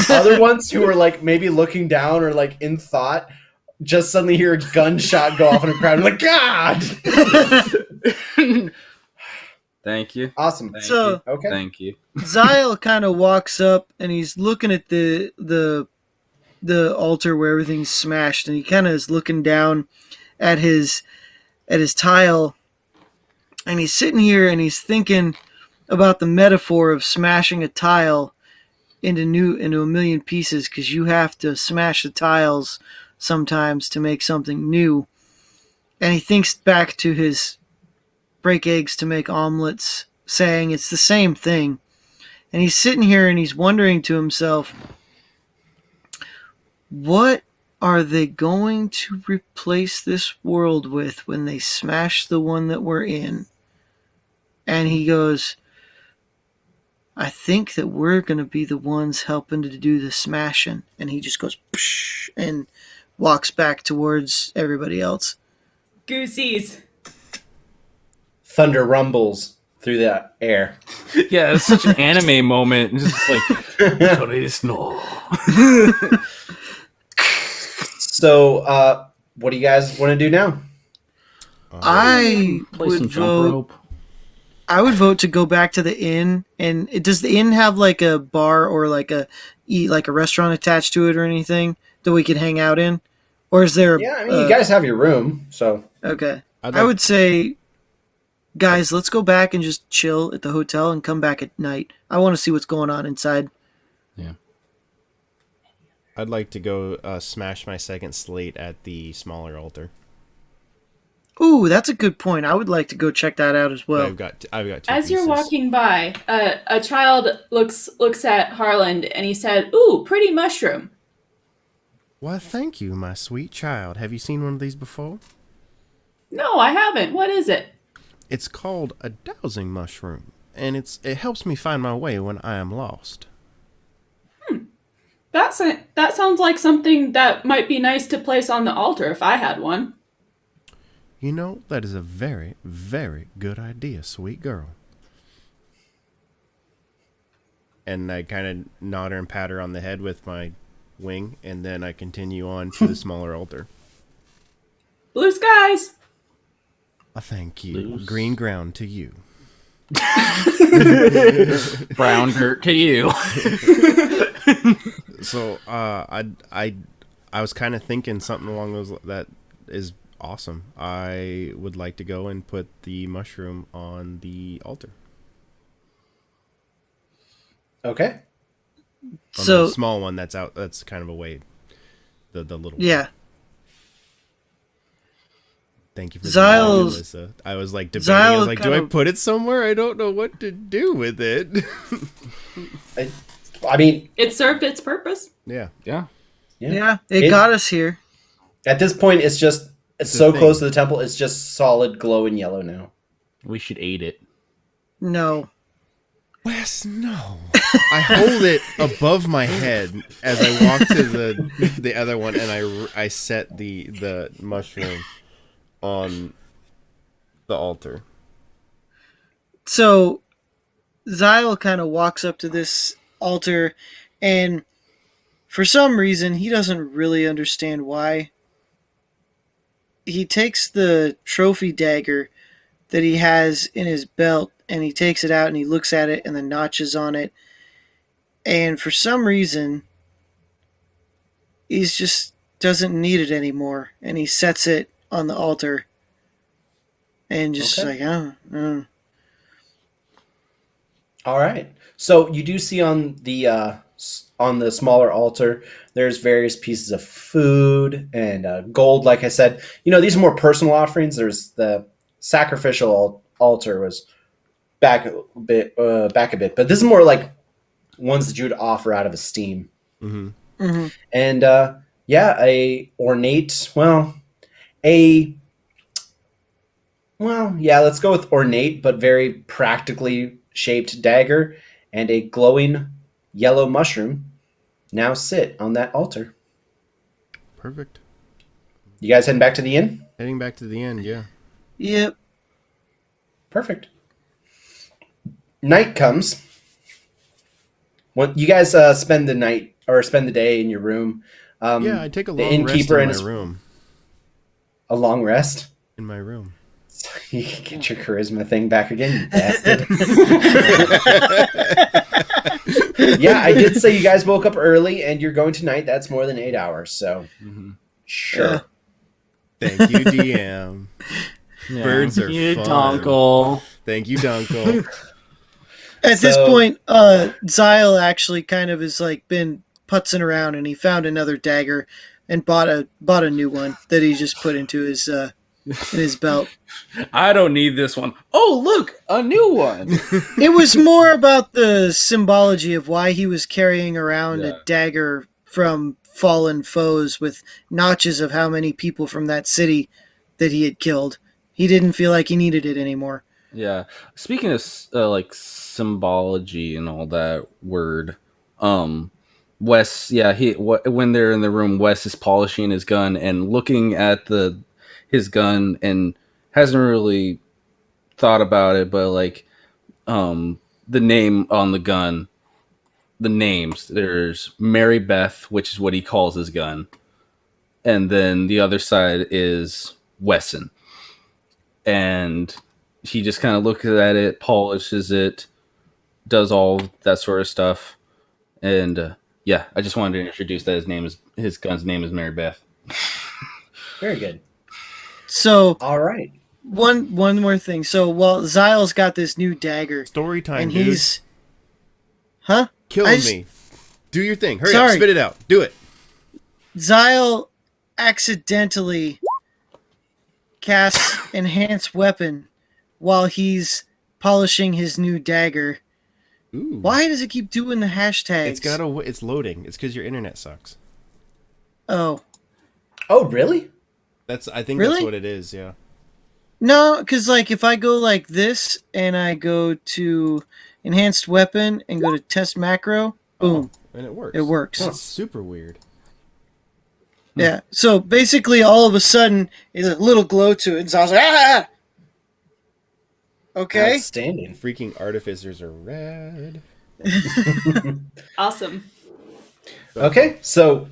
Other ones who are like maybe looking down or like in thought just suddenly hear a gunshot go off in a crowd and like, God! Thank you. Awesome. Thank So- you. Okay. Thank you. Zyle kind of walks up and he's looking at the altar where everything's smashed, and he kind of is looking down at his tile, and he's sitting here and he's thinking about the metaphor of smashing a tile into a million pieces, because you have to smash the tiles sometimes to make something new. And he thinks back to his break eggs to make omelets, saying it's the same thing. And he's sitting here and he's wondering to himself, what are they going to replace this world with when they smash the one that we're in? And he goes, I think that we're going to be the ones helping to do the smashing. And he just goes, psh, and walks back towards everybody else. Goosies. Thunder rumbles through the air. Yeah, it's such an anime moment. It's just like, So, what do you guys want to do now? I play some would jump vote. rope. I would vote to go back to the inn. And does the inn have like a bar or like a restaurant attached to it or anything that we could hang out in? Or is there? Yeah, I mean, you guys have your room, so. Okay. I'd I like- would say, guys, let's go back and just chill at the hotel and come back at night. I want to see what's going on inside. I'd like to go smash my second slate at the smaller altar. Ooh, that's a good point. I would like to go check that out as well. I've got two As you're pieces. walking by, a child looks at Harland and he said, "Ooh, pretty mushroom." Why, thank you, my sweet child. Have you seen one of these before? No, I haven't. What is it? It's called a dowsing mushroom. and it helps me find my way when I am lost. That sounds like something that might be nice to place on the altar if I had one. You know, that is a very, very good idea, sweet girl. And I kind of nod her and pat her on the head with my wing, and then I continue on to the smaller altar. Blue skies! Thank you. Blues. Green ground to you. Brown dirt to you. So, I was kind of thinking something along those that is awesome. I would like to go and put the mushroom on the altar. Okay. On So the small one that's out. That's kind of away. The little one. yeah, Thank you for the Zyle- knowledge, Alyssa. I was like debating. I was Zyle like, do kind I of- put it somewhere? I don't know what to do with it. I mean, It served its purpose. Yeah. Yeah. yeah, it got us here. at this point, it's The so thing. close to the temple. It's just solid glowing yellow now. We should eat it. No, Wes, no. I hold it above my head as I walk to the other one, and I set the mushroom on the altar. so Zyle kind of walks up to this altar, and for some reason, he doesn't really understand why. He takes the trophy dagger that he has in his belt, and he takes it out and he looks at it and the notches on it. And for some reason, he's just doesn't need it anymore. And he sets it on the altar. And just Okay. like, oh. All right. So you do see on the smaller altar, there's various pieces of food and gold. Like I said, these are more personal offerings. There's the sacrificial altar was back a bit, but this is more like ones that you would offer out of esteem. Mm-hmm. Mm-hmm. And let's go with ornate but very practically shaped dagger and a glowing yellow mushroom now sit on that altar. Perfect. You guys heading back to the inn? Heading back to the end, yeah. Yep. Perfect. Night comes. When you guys spend the night or spend the day in your room. Yeah, I take a the long rest innkeeper in and my his- room. A long rest. In my room. So you can get your charisma thing back again, you bastard. Yeah, I did say you guys woke up early and you're going tonight. That's more than 8 hours, so sure. Thank you, DM. Yeah. Birds are you fun. Donkle. Thank you, Dunkel. At this So- point, Zyle actually kind of has like been putzing around, and he found another dagger and bought a new one that he just put into his in his belt. I don't need this one. Oh, look, a new one. It was more about the symbology of why he was carrying around Yeah. a dagger from fallen foes with notches of how many people from that city that he had killed. He didn't feel like he needed it anymore. Yeah. Speaking of like symbology and all that word, Wes, yeah, when they're in the room, Wes is polishing his gun and looking at his gun and hasn't really thought about it, but like the name on the gun, the names, there's Mary Beth, which is what he calls his gun, and then the other side is Wesson. And he just kind of looks at it, polishes it, does all that sort of stuff. And yeah, I just wanted to introduce that his gun's name is Mary Beth. Very good. So All right. one more thing. So while Zyle's got this new dagger, Story time, and dude. he's I Killing just- me. Do your thing. Hurry up. Sorry. Spit it out. Do it. Zyle accidentally casts enhanced weapon while he's polishing his new dagger. Ooh. Why does it keep doing the hashtags? It's loading. It's because your internet sucks. Oh, Oh, really? I think Really? that's what it is, yeah. No, because like if I go like this and I go to enhanced weapon and go to test macro, boom, And it works. it works. That's super weird. Yeah. So basically, all of a sudden, is a little glow to it, and so I was like, ah. Okay. Outstanding. Freaking artificers are rad. Awesome. Okay, so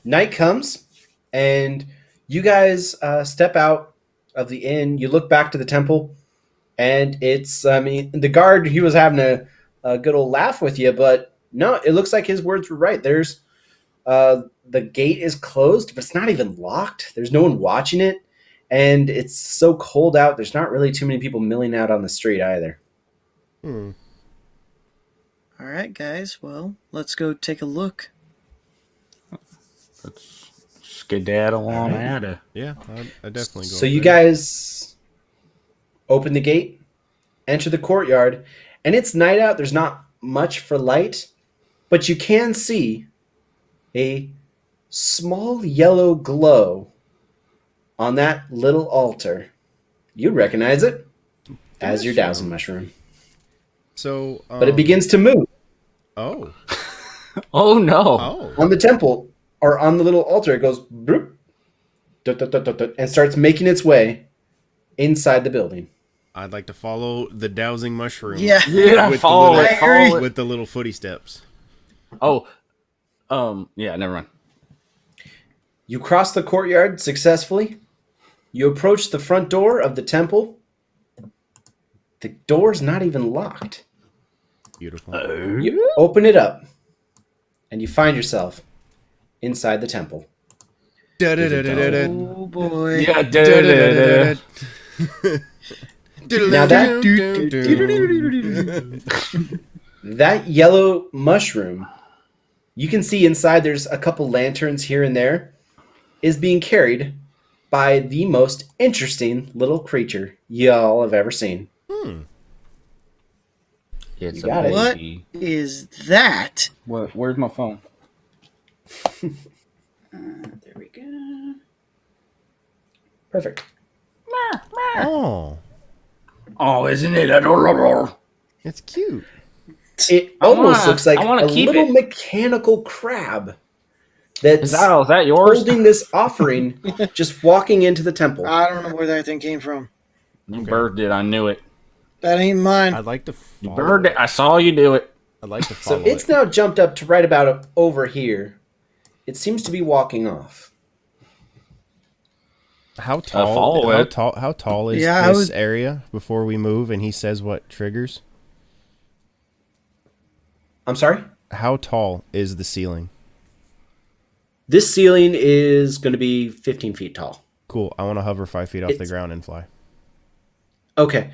night comes, and you guys step out of the inn. You look back to the temple, and I mean, the guard, he was having a good old laugh with you, but no, it looks like his words were right. The gate is closed, but it's not even locked. There's no one watching it, and it's so cold out. There's not really too many people milling out on the street either. Hmm. All right, guys. Well, let's go take a look. Let's skedaddle on out of. Yeah, I definitely go. So up you there. guys open the gate, enter the courtyard, and it's night out. There's not much for light, but you can see a small yellow glow on that little altar. You recognize it as your dowsing mushroom, So, but it begins to move Oh, Oh no! oh, on the temple or on the little altar. It goes bloop, dut, dut, dut, dut, dut, and starts making its way inside the building. I'd like to follow the dowsing mushroom. Yeah. Yeah, With follow the it, I follow agree. it. with the little footy steps. Oh, yeah, never mind. You cross the courtyard successfully. You approach the front door of the temple. The door's not even locked. Beautiful. You open it up, and you find yourself inside the temple. Da-da-da-da-da-da. Oh boy. Yeah, Da-da-da-da-da. Now that yellow mushroom, you can see inside there's a couple lanterns here and there, is being carried by the most interesting little creature y'all have ever seen. It's You got it. What baby. is that? Where's my phone? There we go. Perfect. Oh, Oh, isn't it adorable? it's cute. It I almost wanna- looks like I wanna a keep little it. mechanical crab that's Is that yours? holding this offering, just walking into the temple. I don't know where that thing came from. You birthed it. I knew it. That ain't mine. I'd like to You follow birthed it. I saw you do it. I'd like to So follow it's it. now jumped up to right about over here. It seems to be walking off. How tall? follow it. How tall is Yeah, I this would- area before we move? And he says what triggers? I'm sorry? How tall is the ceiling? This ceiling is going to be 15 feet tall. Cool. I want to hover 5 feet off the It's- ground and fly. Okay.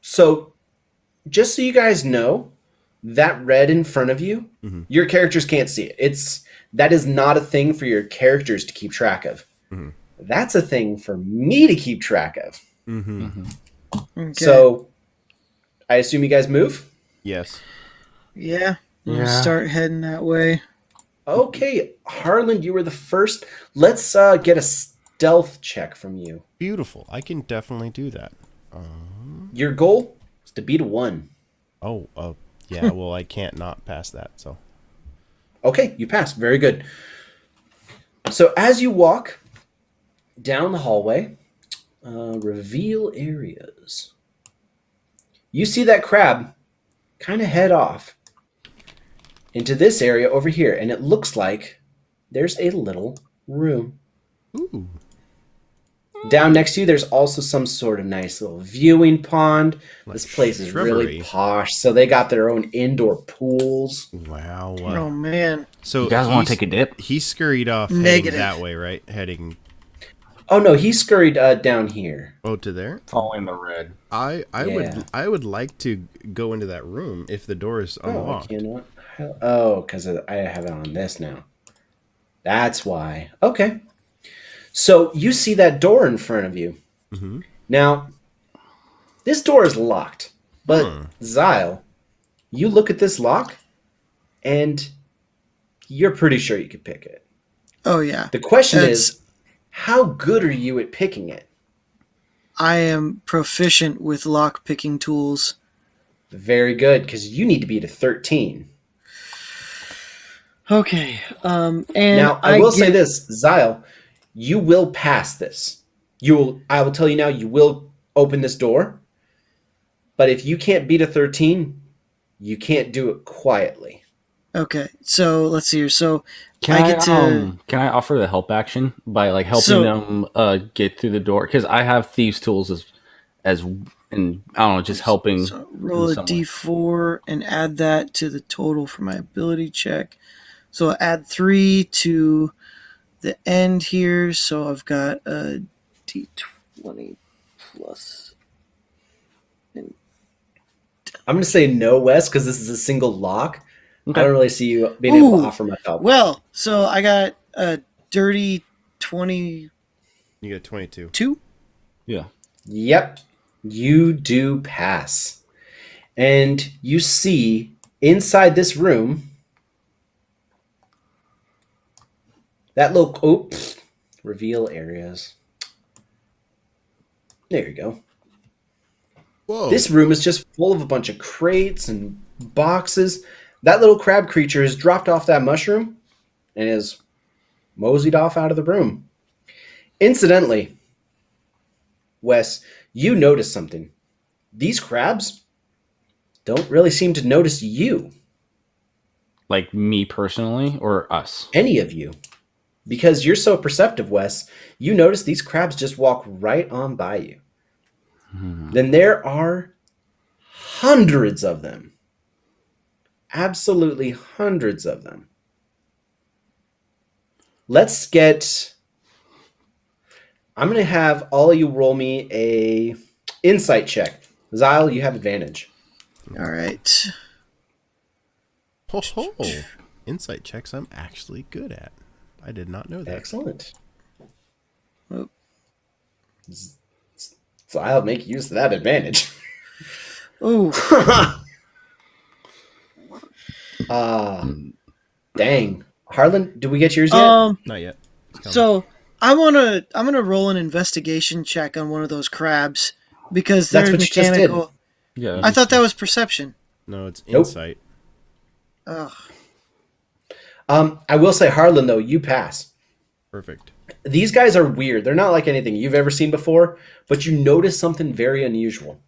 So just so you guys know, that red in front of you, your characters can't see it. That is not a thing for your characters to keep track of. That's a thing for me to keep track of. Okay. So I assume you guys move? Yes. yeah, we'll Yeah. start heading that way. Okay, Harlan, you were the first. Let's get a stealth check from you. Beautiful. I can definitely do that. Your goal is to beat a 1. Oh, yeah. Well, I can't not pass that. So Okay, you passed. Very good. So as you walk down the hallway, reveal areas. You see that crab kind of head off into this area over here, and it looks like there's a little room. ooh, Down next to you, there's also some sort of nice little viewing pond. This place is really shrubbery. posh, so they got their own indoor pools. wow. Oh man. So You guys want to he's- take a dip? He scurried off heading Negative. that way, right? Heading Oh no, he scurried down here. to there. Following the red. I Yeah. would like to go into that room if the door is Oh, unlocked. you know what? Oh, because I have it on this now. That's why. Okay. So you see that door in front of you. Mhm. Now, this door is locked, but Zyle, you look at this lock, and you're pretty sure you could pick it. Oh yeah. The question That's- is, how good are you at picking it? I am proficient with lock picking tools. Very good, because you need to beat a 13. Okay. And Now, I will say get this, Zyle, you will pass this. I will tell you now, you will open this door. But if you can't beat a 13, you can't do it quietly. Okay, so let's see here. So Can I get to. can I offer the help action by like helping So- them get through the door? Because I have thieves' tools as and I don't know, just helping. So roll in a some way. d4 and add that to the total for my ability check. So I'll add 3 to the end here. So I've got a d20 plus. I'm going to say no, Wes, because this is a single lock. Okay. I don't really see you being able Ooh. to offer much help. Well, so I got a dirty 22. You got 22. Yeah. Yep, you do pass. And you see inside this room that little reveal areas. There you go. Whoa. This room is just full of a bunch of crates and boxes. That little crab creature has dropped off that mushroom and is moseyed off out of the room. Incidentally, Wes, you notice something. These crabs don't really seem to notice you, Like me personally or us? any of you. Because you're so perceptive, Wes, you notice these crabs just walk right on by you. Then there are hundreds of them. Absolutely hundreds of them. Let's get... I'm going to have all of you roll me a insight check. Zyle, you have advantage. All right. Ho, ho. Insight checks I'm actually good at. I did not know that. Excellent. Oh. Zyle, make use of that advantage. Oh, Dang. Harlan, did we get yours yet? Not yet. It's coming. so I'm gonna roll an investigation check on one of those crabs because That's they're what you just did. mechanical. Yeah. I thought that was perception. No, it's Nope. insight. Ugh. I will say, Harlan, though, you pass. Perfect. These guys are weird. They're not like anything you've ever seen before, but you notice something very unusual.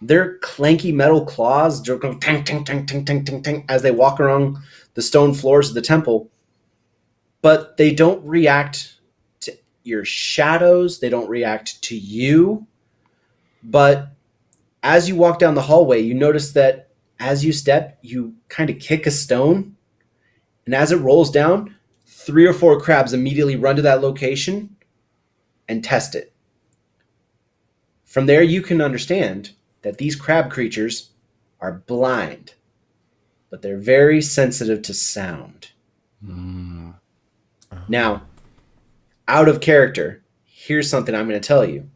Their clanky metal claws go tang, tang, tang, tang, tang, tang, tang, as they walk around the stone floors of the temple, but they don't react to your shadows. They don't react to you. But as you walk down the hallway, you notice that as you step, you kind of kick a stone, and as it rolls down, 3 or 4 crabs immediately run to that location and test it. From there, you can understand that these crab creatures are blind, but they're very sensitive to sound. Now, out of character, here's something I'm going to tell you.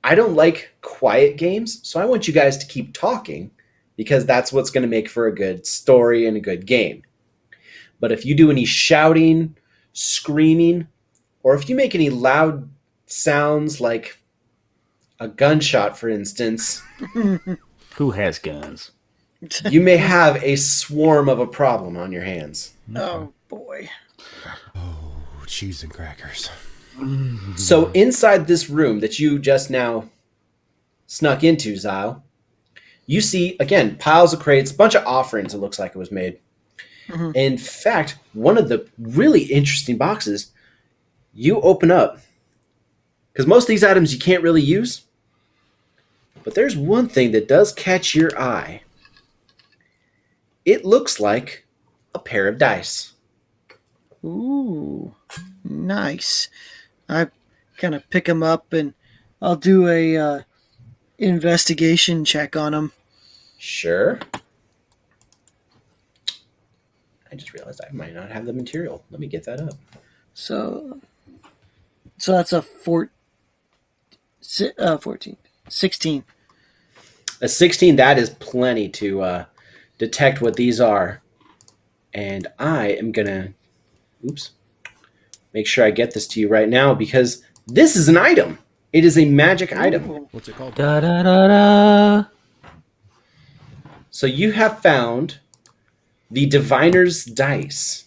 I don't like quiet games, so I want you guys to keep talking because that's what's going to make for a good story and a good game. But if you do any shouting, screaming, or if you make any loud sounds like a gunshot, for instance, Who has guns? you may have a swarm of a problem on your hands. Oh boy. Oh, cheese and crackers. So inside this room that you just now snuck into, Zyle, you see, again, piles of crates, a bunch of offerings, it looks like it was made. Mhm. In fact, one of the really interesting boxes you open up, because most of these items you can't really use, but there's one thing that does catch your eye. It looks like a pair of dice. Ooh, nice. I kind of pick them up and I'll do a investigation check on them. Sure. I just realized I might not have the material. Let me get that up. So that's a 14, 16. A 16, that is plenty to detect what these are. And I am going to, make sure I get this to you right now because this is an item. It is a magic item. Ooh. What's it called? Da da da da. So you have found the Diviner's Dice.